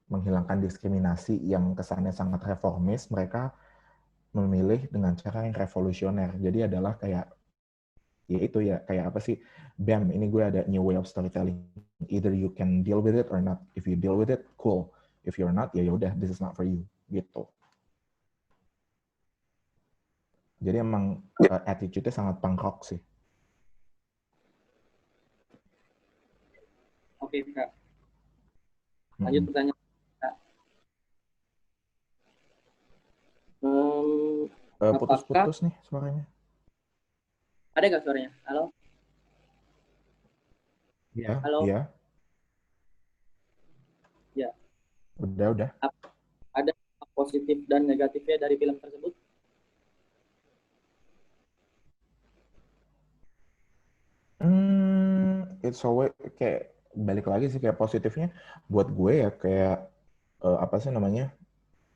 menghilangkan diskriminasi yang kesannya sangat reformis, mereka memilih dengan cara yang revolusioner. Jadi adalah kayak kayak bam, ini gue ada new way of storytelling. Either you can deal with it or not. If you deal with it, cool. If you're not, ya udah, this is not for you. Gitu. Jadi emang attitude-nya sangat punk rock sih. Oke, Kak. Lanjut pertanyaan. Putus-putus nih suaranya. Ada nggak suaranya? Halo? Iya. Halo? Iya. Ya. Udah. Ada positif dan negatifnya dari film tersebut? It's always kayak balik lagi sih, kayak positifnya buat gue ya kayak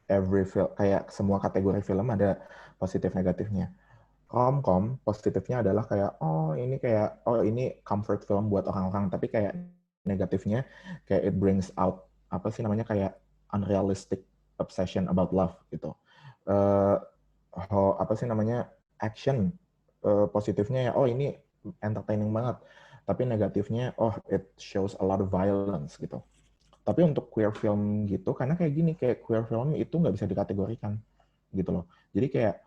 every film, kayak semua kategori film ada positif negatifnya. Rom-com positifnya adalah kayak ini comfort film buat orang-orang, tapi kayak negatifnya kayak it brings out kayak unrealistic obsession about love gitu. Action positifnya ya ini entertaining banget, tapi negatifnya it shows a lot of violence gitu. Tapi untuk queer film gitu, karena kayak gini, kayak queer film itu nggak bisa dikategorikan gitu loh. Jadi kayak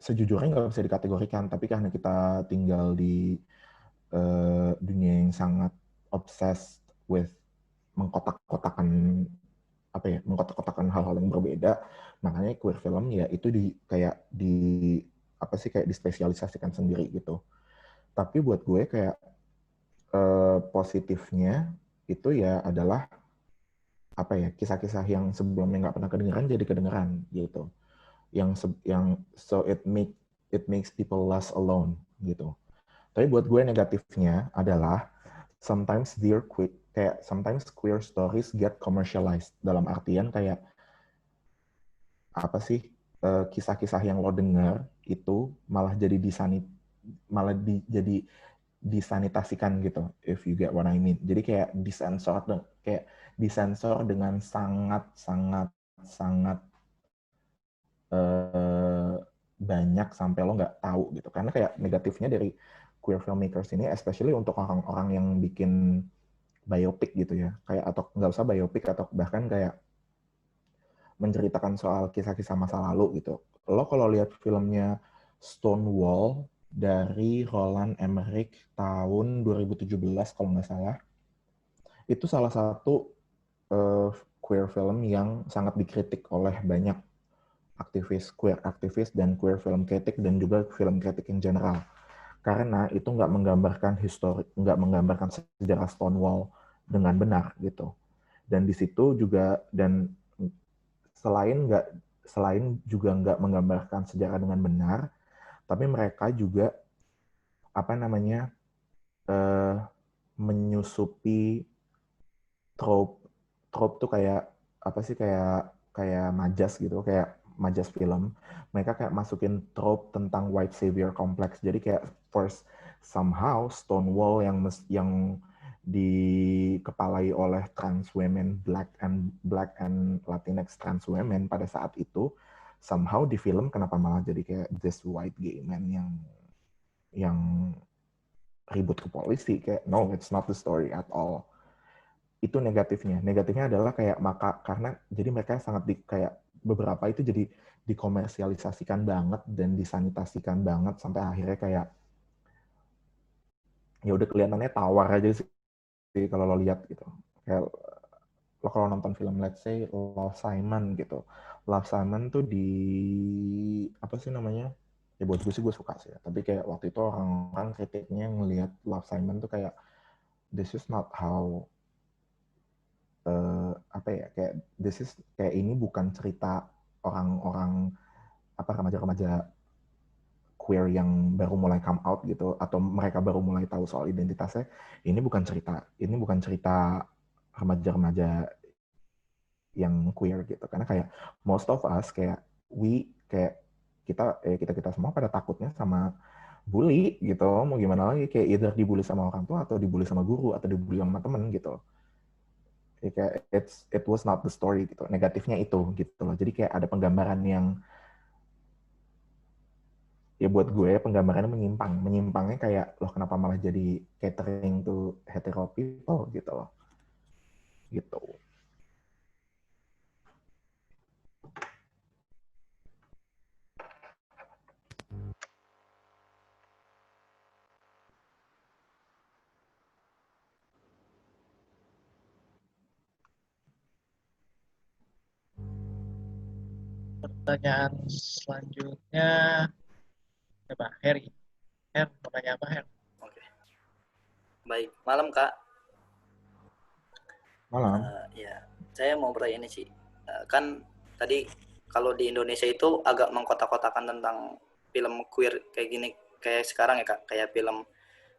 sejujurnya nggak bisa dikategorikan, tapi karena kita tinggal di dunia yang sangat obsessed with mengkotak-kotakan hal-hal yang berbeda, makanya queer film ya itu kayak dispesialisasikan sendiri gitu. Tapi buat gue kayak positifnya itu ya adalah kisah-kisah yang sebelumnya nggak pernah kedengeran jadi kedengeran gitu, so it makes people less alone gitu. Tapi buat gue negatifnya adalah sometimes sometimes queer stories get commercialized, dalam artian kayak apa sih, kisah-kisah yang lo dengar itu malah jadi jadi disanitasikan gitu, if you get what I mean. Jadi kayak disensor dengan sangat banyak sampai lo nggak tahu gitu. Karena kayak negatifnya dari queer filmmakers ini, especially untuk orang-orang yang bikin biopic gitu ya, kayak atau nggak usah biopic atau bahkan kayak menceritakan soal kisah-kisah masa lalu gitu. Lo kalau lihat filmnya Stonewall dari Roland Emmerich tahun 2017 kalau nggak salah, itu salah satu queer film yang sangat dikritik oleh banyak queer aktivis dan queer film kritik dan juga film kritik in general. Karena itu nggak menggambarkan sejarah Stonewall dengan benar gitu. Dan di situ juga selain juga nggak menggambarkan sejarah dengan benar, tapi mereka juga menyusupi trope tuh kayak apa sih, kayak majas gitu, kayak majas film. Mereka kayak masukin trope tentang white savior complex. Jadi kayak first somehow Stonewall yang dikepalai oleh trans women, black and Latinx trans women pada saat itu, somehow di film kenapa malah jadi kayak this white gay man yang ribut ke polisi, kayak no, it's not the story at all. Itu negatifnya. Negatifnya adalah kayak karena jadi mereka kayak beberapa itu jadi dikomersialisasikan banget dan disanitasikan banget sampai akhirnya kayak ya udah kelihatannya tawar aja sih kalau lo lihat gitu. Kayak lo kalau nonton film let's say Love Simon gitu. Love Simon tuh apa sih namanya? Ya buat gue sih gue suka sih. Tapi kayak waktu itu orang-orang kritiknya ngelihat Love Simon tuh kayak this is not how kayak ini bukan cerita orang-orang remaja-remaja queer yang baru mulai come out gitu, atau mereka baru mulai tahu soal identitasnya. Ini bukan cerita remaja-remaja yang queer gitu. Karena kayak most of us kayak kita semua pada takutnya sama bully gitu. Mau gimana lagi, kayak either dibully sama orang tua atau dibully sama guru atau dibully sama temen gitu. Kayak it was not the story gitu. Negatifnya itu gitu loh. Jadi kayak ada penggambaran yang ya buat gue penggambarannya menyimpangnya kayak loh kenapa malah jadi catering to hetero people gitu loh. Gitu. Pertanyaan selanjutnya, coba Harry. Her, mau tanya apa Her? Oke. Baik, malam Kak. Malam. Ya, saya mau bertanya ini sih. Kan tadi kalau di Indonesia itu agak mengkotak-kotakan tentang film queer kayak gini, kayak sekarang ya Kak, kayak film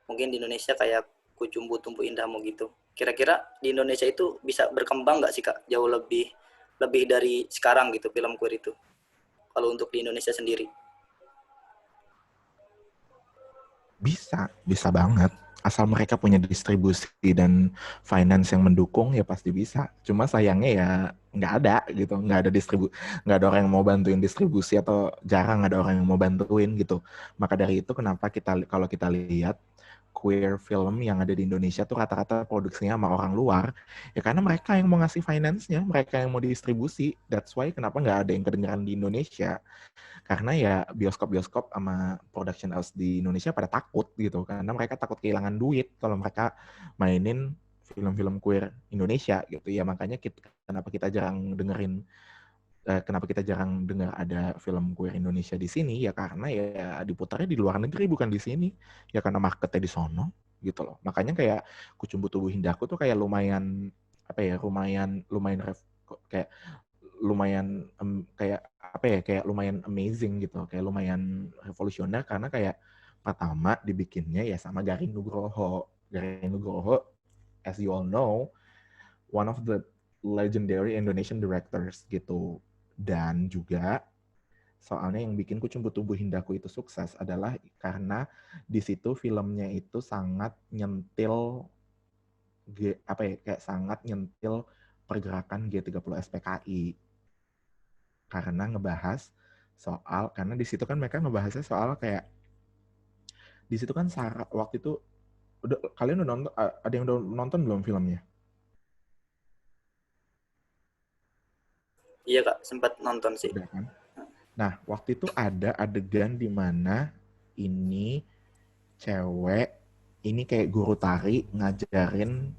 mungkin di Indonesia kayak Kucumbu Tumbuh Indahmu gitu. Kira-kira di Indonesia itu bisa berkembang nggak sih Kak? Jauh lebih dari sekarang gitu film queer itu. Kalau untuk di Indonesia sendiri. Bisa banget. Asal mereka punya distribusi dan finance yang mendukung ya pasti bisa. Cuma sayangnya ya nggak ada gitu, nggak ada orang yang mau bantuin distribusi atau jarang ada orang yang mau bantuin gitu. Maka dari itu kenapa kalau kita lihat queer film yang ada di Indonesia tuh rata-rata produksinya sama orang luar, ya karena mereka yang mau ngasih finance-nya, mereka yang mau distribusi. That's why kenapa nggak ada yang kedengeran di Indonesia. Karena ya bioskop-bioskop sama production house di Indonesia pada takut gitu, karena mereka takut kehilangan duit kalau mereka mainin film-film queer Indonesia gitu ya. Makanya kenapa kita jarang dengar ada film queer Indonesia di sini, ya karena ya diputarnya di luar negeri bukan di sini, ya karena marketnya di sono gitu loh. Makanya kayak Kucumbu Tubuh Indahku tuh kayak lumayan lumayan amazing gitu, kayak lumayan revolusioner karena kayak pertama dibikinnya ya sama Garing Nugroho as you all know, one of the legendary Indonesian directors gitu. Dan juga soalnya yang bikin Kucing Bertubuh Indahku itu sukses adalah karena di situ filmnya itu sangat nyentil kayak sangat nyentil pergerakan G30 SPKI. Karena ngebahas soal, karena di situ kan mereka ngebahasnya soal kayak di situ kan waktu itu kalian udah nonton, ada yang udah nonton belum filmnya? Iya Kak, sempat nonton sih. Udah kan? Nah, waktu itu ada adegan di mana ini cewek, ini kayak guru tari ngajarin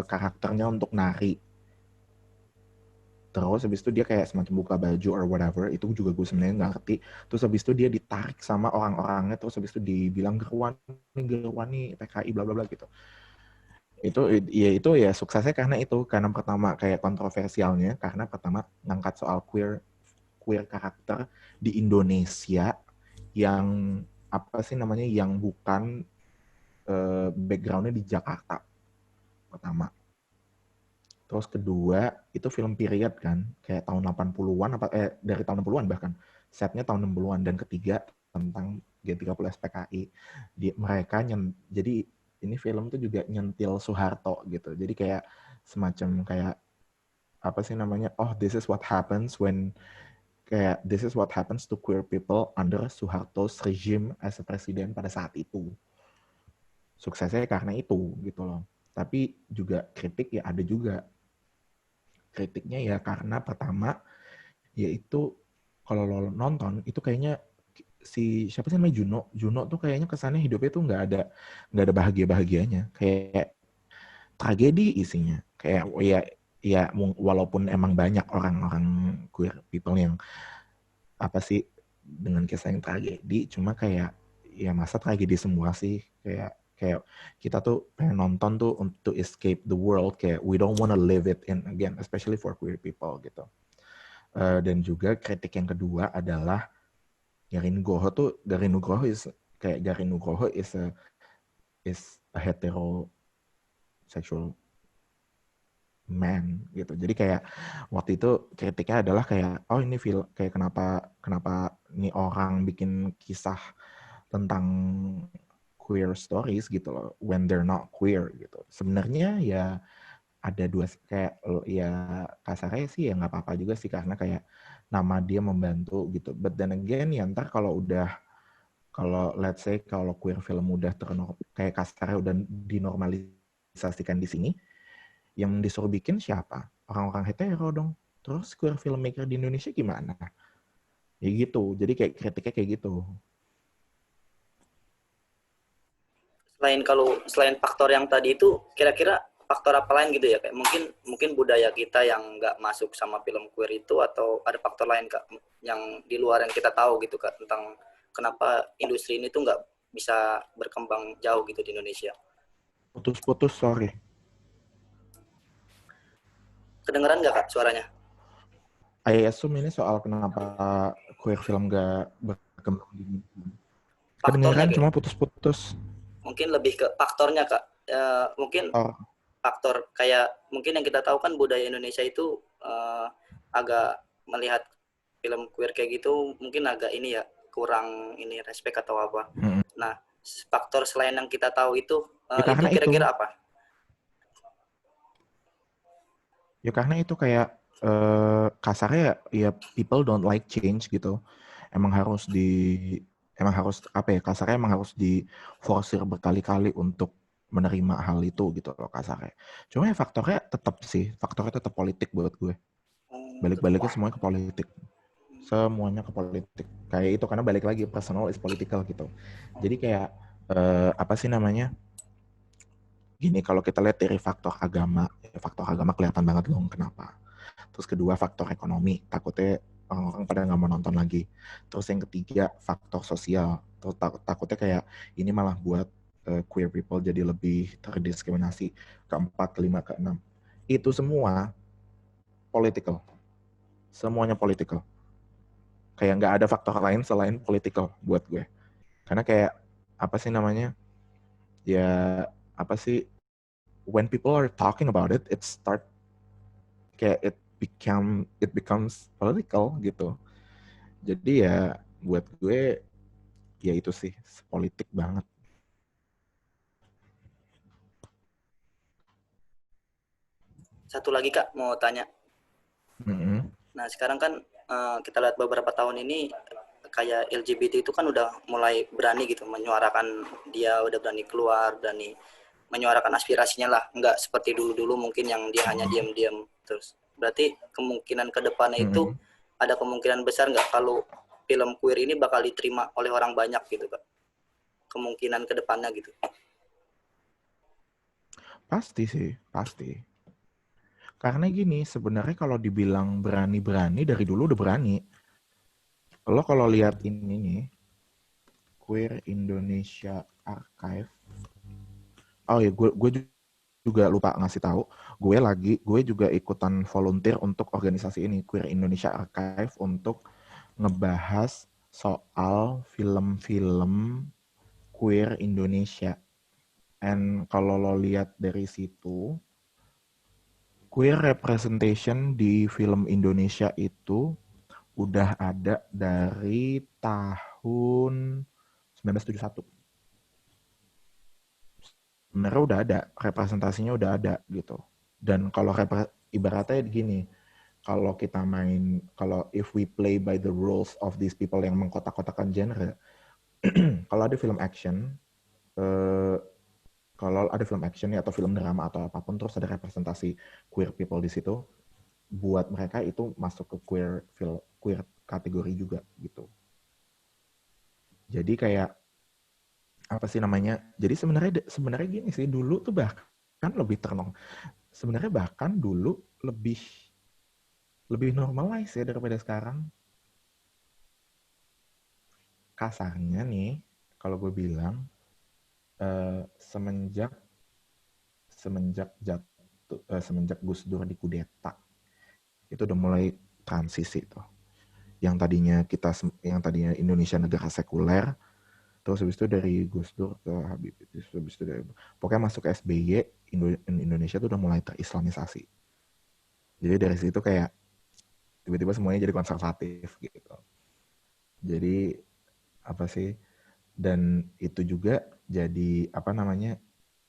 karakternya untuk nari. Terus habis itu dia kayak semacam buka baju or whatever, itu juga gue sebenarnya nggak ngerti. Terus habis itu dia ditarik sama orang-orangnya, terus habis itu dibilang geruan nih PKI bla bla bla gitu. Itu ya suksesnya karena pertama kayak kontroversialnya, karena pertama ngangkat soal queer karakter di Indonesia yang apa sih namanya, yang bukan backgroundnya di Jakarta pertama. Terus kedua, itu film period kan, kayak tahun 80-an, dari tahun 60-an bahkan, setnya tahun 60-an. Dan ketiga, tentang G30 SPKI. Jadi ini film tuh juga nyentil Soeharto gitu. Jadi kayak semacam kayak, apa sih namanya, this is what happens to queer people under Soeharto's regime as a president pada saat itu. Suksesnya karena itu gitu loh. Tapi juga kritik ya ada juga. Kritiknya ya karena pertama yaitu kalau lo nonton itu kayaknya siapa sih namanya Juno tuh kayaknya kesannya hidupnya tuh nggak ada bahagianya, kayak tragedi isinya, kayak ya walaupun emang banyak orang-orang queer people yang apa sih dengan kisah yang tragedi, cuma kayak ya masa tragedi semua sih, kayak kita tuh pengen nonton tuh untuk escape the world, kayak we don't wanna live it in again, especially for queer people gitu. Dan juga kritik yang kedua adalah Garin Nugroho is a heterosexual man gitu. Jadi kayak waktu itu kritiknya adalah kayak ini kayak kenapa nih orang bikin kisah tentang queer stories gitu loh when they're not queer gitu. Sebenarnya ya ada dua, kayak ya kasarnya sih ya nggak apa-apa juga sih, karena kayak nama dia membantu gitu. But then again ya ntar kalau let's say kalau queer film udah kayak kasarnya udah dinormalisasikan di sini, yang disuruh bikin siapa? Orang-orang hetero dong. Terus queer filmmaker di Indonesia gimana? Ya gitu. Jadi kayak kritiknya kayak gitu. Selain faktor yang tadi itu, kira-kira faktor apa lain gitu ya, kayak mungkin budaya kita yang nggak masuk sama film queer itu, atau ada faktor lain Kak yang di luar yang kita tahu gitu Kak, tentang kenapa industri ini tuh nggak bisa berkembang jauh gitu di Indonesia? Putus-putus, sorry. Kedengeran nggak Kak suaranya? I assume ini soal kenapa queer film nggak berkembang di Indonesia. Kedengeran cuma putus-putus. Mungkin lebih ke faktornya Kak. Mungkin faktor kayak mungkin yang kita tahu kan budaya Indonesia itu agak melihat film queer kayak gitu mungkin agak ini ya, kurang ini respect atau apa. Nah, faktor selain yang kita tahu itu itu kira-kira apa? Ya karena itu kayak kasarnya ya people don't like change gitu. Emang harus kasarnya emang harus diforsir berkali-kali untuk menerima hal itu gitu loh kasarnya. Cuma ya faktornya tetap politik buat gue. Balik-baliknya semuanya ke politik. Semuanya ke politik. Kayak itu karena balik lagi personal is political gitu. Jadi kayak apa sih namanya? Gini, kalau kita lihat dari faktor agama kelihatan banget dong kenapa. Terus kedua faktor ekonomi, takutnya orang-orang pada nggak mau nonton lagi. Terus yang ketiga faktor sosial, terus takutnya kayak ini malah buat queer people jadi lebih terdiskriminasi. Keempat, kelima, keenam, itu semua political. Semuanya political. Kayak nggak ada faktor lain selain political buat gue. Karena kayak apa sih namanya? Ya apa sih? when people are talking about it, kayak it becomes political gitu. Jadi ya buat gue ya itu sih politik banget. Satu lagi Kak, mau tanya. Mm-hmm. Nah sekarang kan kita lihat beberapa tahun ini kayak LGBT itu kan udah mulai berani gitu menyuarakan, dia udah berani keluar, berani menyuarakan aspirasinya lah, nggak seperti dulu-dulu mungkin yang dia hanya diam-diam terus. Berarti kemungkinan ke depannya itu ada kemungkinan besar nggak kalau film queer ini bakal diterima oleh orang banyak gitu Kak? Kemungkinan ke depannya gitu. Pasti sih, pasti. Karena gini, sebenarnya kalau dibilang berani-berani, dari dulu udah berani. Lo kalau lihat ini nih, Queer Indonesia Archive. Oh ya, gue juga lupa ngasih tahu. Gue juga ikutan volunteer untuk organisasi ini, Queer Indonesia Archive, untuk ngebahas soal film-film queer Indonesia. And kalau lo lihat dari situ, queer representation di film Indonesia itu udah ada dari tahun 1971. Sebenarnya udah ada, representasinya udah ada gitu. Dan kalau ibaratnya gini, kalau if we play by the rules of these people yang mengkotak-kotakan genre, kalau ada film action, atau film drama atau apapun, terus ada representasi queer people di situ, buat mereka itu masuk ke queer kategori juga gitu. Jadi kayak apa sih namanya? Jadi sebenarnya gini sih, dulu tuh bahkan lebih sebenarnya bahkan dulu lebih normalize ya daripada sekarang. Kasarnya nih, kalau gue bilang semenjak Gus Dur dikudeta, itu udah mulai transisi tuh. Yang tadinya Indonesia negara sekuler, terus habis itu dari Gus Dur ke Habibie, habis itu pokoknya masuk ke SBY, Indonesia tuh udah mulai terislamisasi. Jadi dari situ kayak tiba-tiba semuanya jadi konservatif gitu. Jadi apa sih? Dan itu juga jadi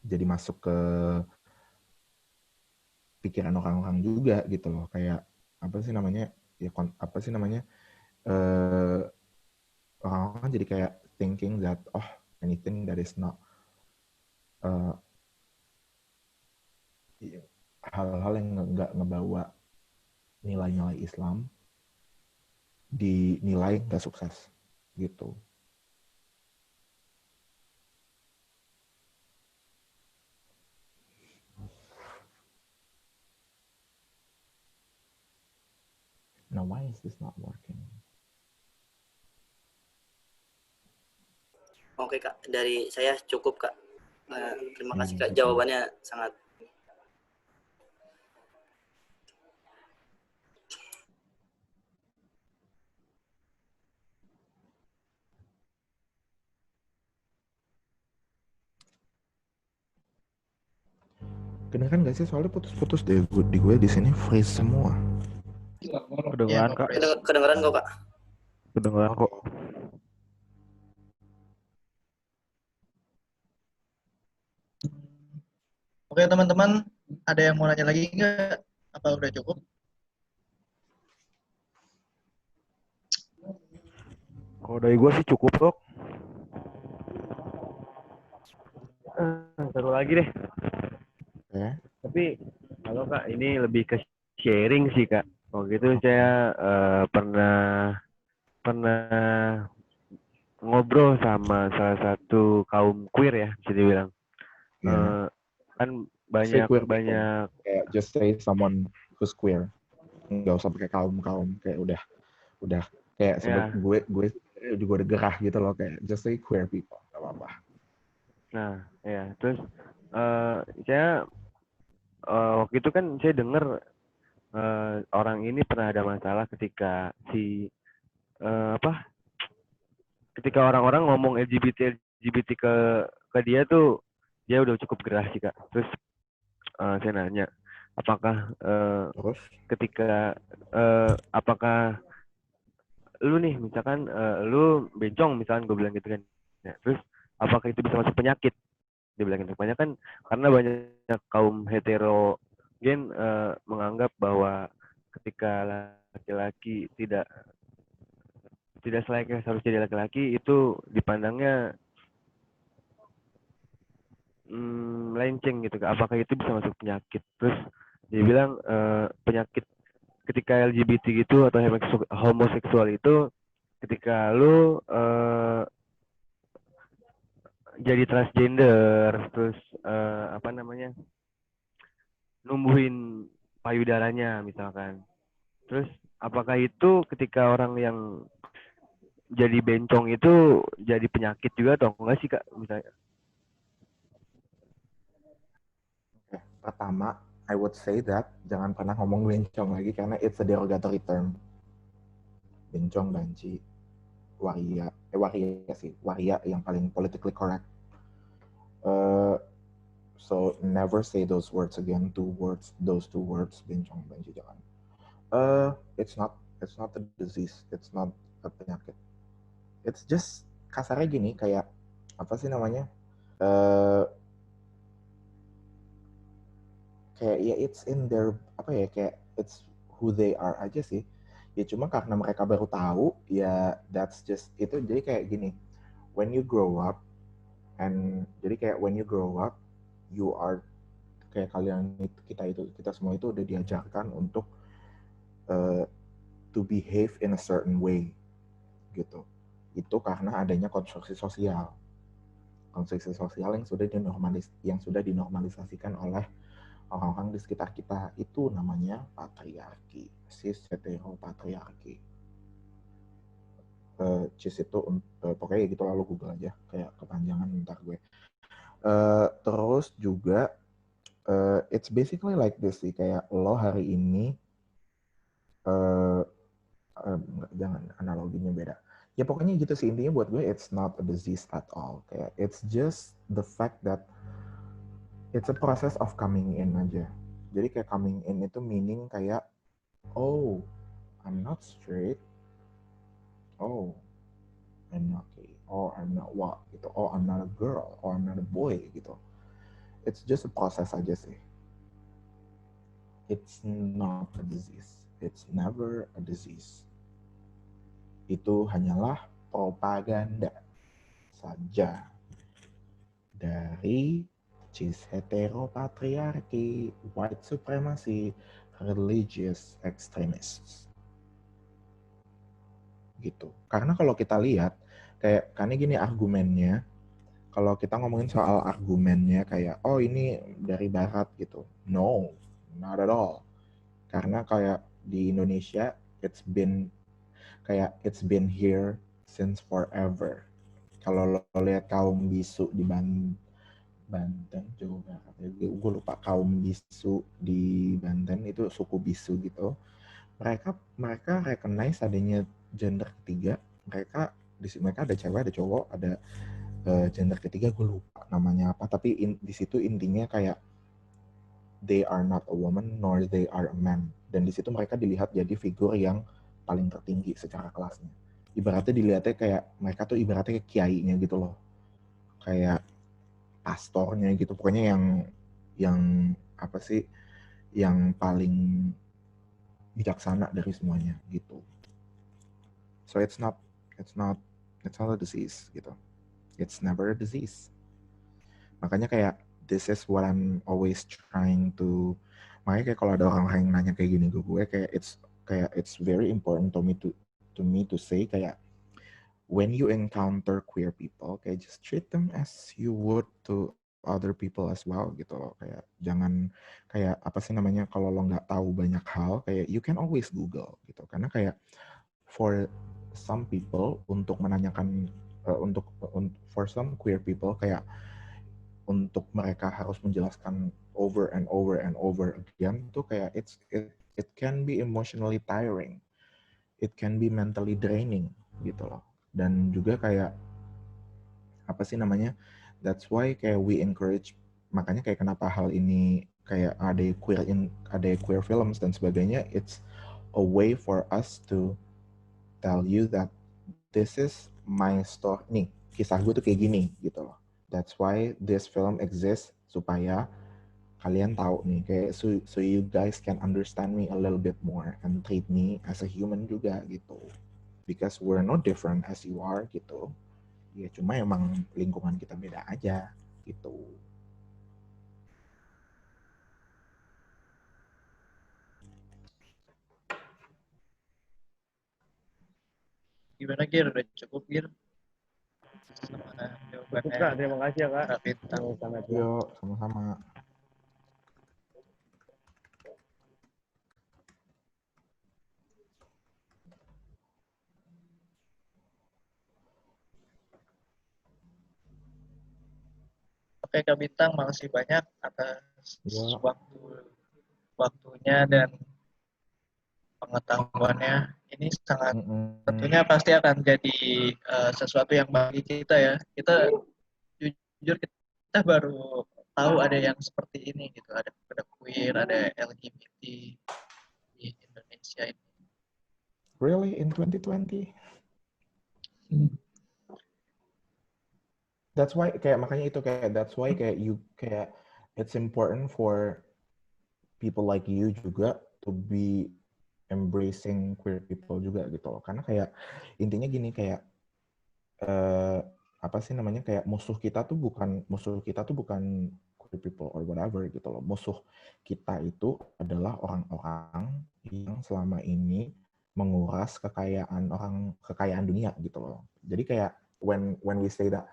jadi masuk ke pikiran orang-orang juga gitu loh, kayak orang-orang jadi kayak thinking that anything that is not hal-hal yang nggak ngebawa nilai-nilai Islam dinilai nggak sukses gitu. Now why is this not working? Oke Kak, dari saya cukup Kak. Terima kasih Kak, jawabannya sangat. Kedengeran nggak sih? Soalnya putus-putus deh di gue di sini freeze semua. Kedengeran Kak. Kedengeran kok Kak? Kedengeran kok. Oke teman-teman, ada yang mau nanya lagi nggak? Apa udah cukup? Kalau dari gue sih cukup kok. Satu lagi deh. Tapi kalau Kak ini lebih ke sharing sih Kak. Waktu itu saya pernah ngobrol sama salah satu kaum queer ya, bisa dibilang. Kan banyak kayak just say someone who's queer, nggak usah pakai kaum kayak udah kayak gue juga udah gerah gitu loh, kayak just say queer people, nggak apa-apa. Nah ya, terus saya waktu itu kan saya dengar orang ini pernah ada masalah ketika ketika orang-orang ngomong LGBT ke dia tuh dia udah cukup gerah sih Kak. Terus saya nanya, apakah Terus? ketika apakah lu nih misalkan lu bencong misalkan gue bilang gitu kan, ya, terus apakah itu bisa masuk penyakit? Dia bilang gitu. Banyak kan karena banyak kaum heterogen menganggap bahwa ketika laki-laki tidak selayaknya seharusnya jadi laki-laki itu dipandangnya melenceng gitu. Apakah itu bisa masuk penyakit? Terus dia bilang penyakit ketika LGBT gitu atau homoseksual itu ketika lu jadi transgender terus apa namanya numbuhin payudaranya misalkan. Terus apakah itu ketika orang yang jadi bencong itu jadi penyakit juga atau enggak sih Kak misalnya? Oke, pertama, I would say that jangan pernah ngomong bencong lagi karena it's a derogatory term. Bencong, banci, waria sih, waria yang paling politically correct. So never say those words again, those two words, bencong, banci, jangan. It's not a disease, it's not a penyakit. It's just kasarnya gini, kayak apa sih namanya? Kayak ya it's in their apa ya, kayak it's who they are aja sih. Ya cuma karena mereka baru tahu, ya that's just itu. Jadi kayak gini, when you grow up you are kayak kita semua itu udah diajarkan untuk to behave in a certain way gitu. Itu karena adanya konstruksi sosial yang sudah dinormalisasikan oleh orang-orang di sekitar kita. Itu namanya patriarki, cis heteropatriarki. Cis itu pokoknya gitu, lalu Google aja, kayak kepanjangan ntar gue. Terus juga it's basically like this sih, kayak lo hari ini jangan, analoginya beda. Ya pokoknya gitu sih, intinya buat gue it's not a disease at all. Kayak it's just the fact that it's a process of coming in aja. Jadi kayak coming in itu meaning kayak, oh, I'm not straight. Oh, I'm not gay. Oh, I'm not what gitu. Oh, I'm not a girl. Oh, I'm not a boy gitu. It's just a process aja sih. It's not a disease. It's never a disease. Itu hanyalah propaganda saja dari cis heteropatriarki, white supremacy, religious extremists. Gitu. Karena kalau kita lihat, kayak karena gini argumennya, kalau kita ngomongin soal argumennya kayak, oh ini dari barat gitu. No, not at all. Karena kayak di Indonesia, it's been here since forever. Kalau lo lihat kaum bisu di Banten, Jawa Barat, gue lupa, kaum bisu di Banten itu suku bisu gitu. Mereka recognize adanya gender ketiga. Mereka ada cewek, ada cowok, ada gender ketiga, gue lupa namanya apa. Tapi di situ intinya kayak they are not a woman nor they are a man. Dan di situ mereka dilihat jadi figur yang paling tertinggi secara kelasnya. Ibaratnya dilihatnya kayak mereka tuh ibaratnya kayak kiainya gitu loh. Kayak pastornya gitu. Pokoknya yang apa sih, yang paling bijaksana dari semuanya gitu. So it's not a disease gitu. It's never a disease. Makanya kayak this is what I'm always trying to, makanya kayak kalau ada orang yang nanya kayak gini ke gue, kayak it's very important to me to say kayak when you encounter queer people, kayak just treat them as you would to other people as well gitu loh. Kayak jangan kayak apa sih namanya, kalau lo nggak tahu banyak hal, kayak you can always Google gitu. Karena kayak for some people untuk menanyakan for some queer people kayak untuk mereka harus menjelaskan over and over and over again tuh kayak it can be emotionally tiring, it can be mentally draining gitu loh. Dan juga kayak apa sih namanya, that's why kayak we encourage, makanya kayak kenapa hal ini kayak ada queer films dan sebagainya, it's a way for us to tell you that this is my story nih, kisah gue tuh kayak gini gitu loh. That's why this film exists, supaya kalian tahu nih, kayak so you guys can understand me a little bit more and treat me as a human juga gitu, because we're not different as you are gitu ya, cuma emang lingkungan kita beda aja gitu. Gimana Gir? Udah cukup Gir? Sama jawabannya Kak, terima kasih ya Kak. Kak Bintang. Sangat Yuk, sama-sama. Oke Kak Bintang, makasih banyak atas Ya. waktunya dan pengetahuannya. Ini sangat tentunya Mm-mm. pasti akan jadi sesuatu yang bagi kita ya. Kita jujur kita baru tahu ada yang seperti ini gitu. Ada queer, ada LGBT di Indonesia ini. Really in 2020? That's why kayak makanya itu kayak that's why kayak you kayak it's important for people like you juga to be embracing queer people juga gitu loh. Karena kayak intinya gini, kayak apa sih namanya, kayak musuh kita tuh bukan queer people or whatever gitu loh. Musuh kita itu adalah orang-orang yang selama ini menguras kekayaan dunia gitu loh. Jadi kayak when we say that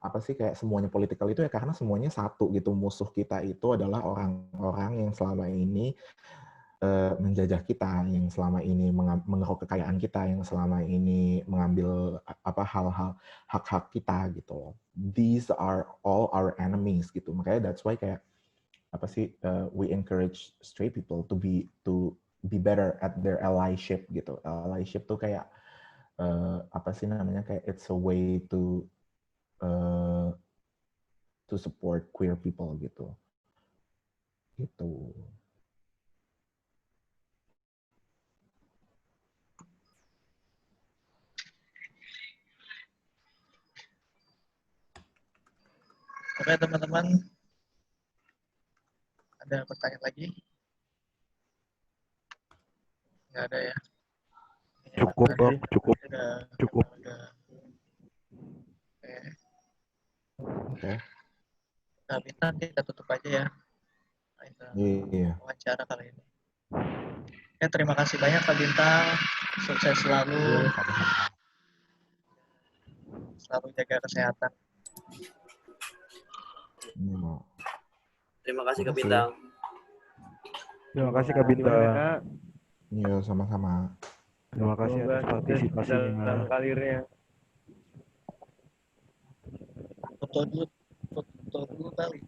apa sih kayak semuanya politikal itu ya karena semuanya satu gitu. Musuh kita itu adalah orang-orang yang selama ini menjajah kita, yang selama ini mengeruk kekayaan kita, yang selama ini mengambil apa hal-hal hak-hak kita gitu. These are all our enemies gitu. Makanya that's why kayak apa sih we encourage straight people to be better at their allyship gitu. Allyship tuh kayak apa sih namanya, kayak it's a way to support queer people gitu. Gitu. Oke teman-teman, ada pertanyaan lagi? Nggak ada ya? Cukup dok, cukup. Oke. Nah, Bintang kita tutup aja ya. Iya. Wawancara kali ini. Oke, terima kasih banyak Pak Bintang. Sukses selalu. Selalu jaga kesehatan. Terima kasih Kak Bintang. Terima kasih Kak Bintang. Iya, sama-sama. Terima kasih atas partisipasinya. dalam karirnya. Foto dulu kali.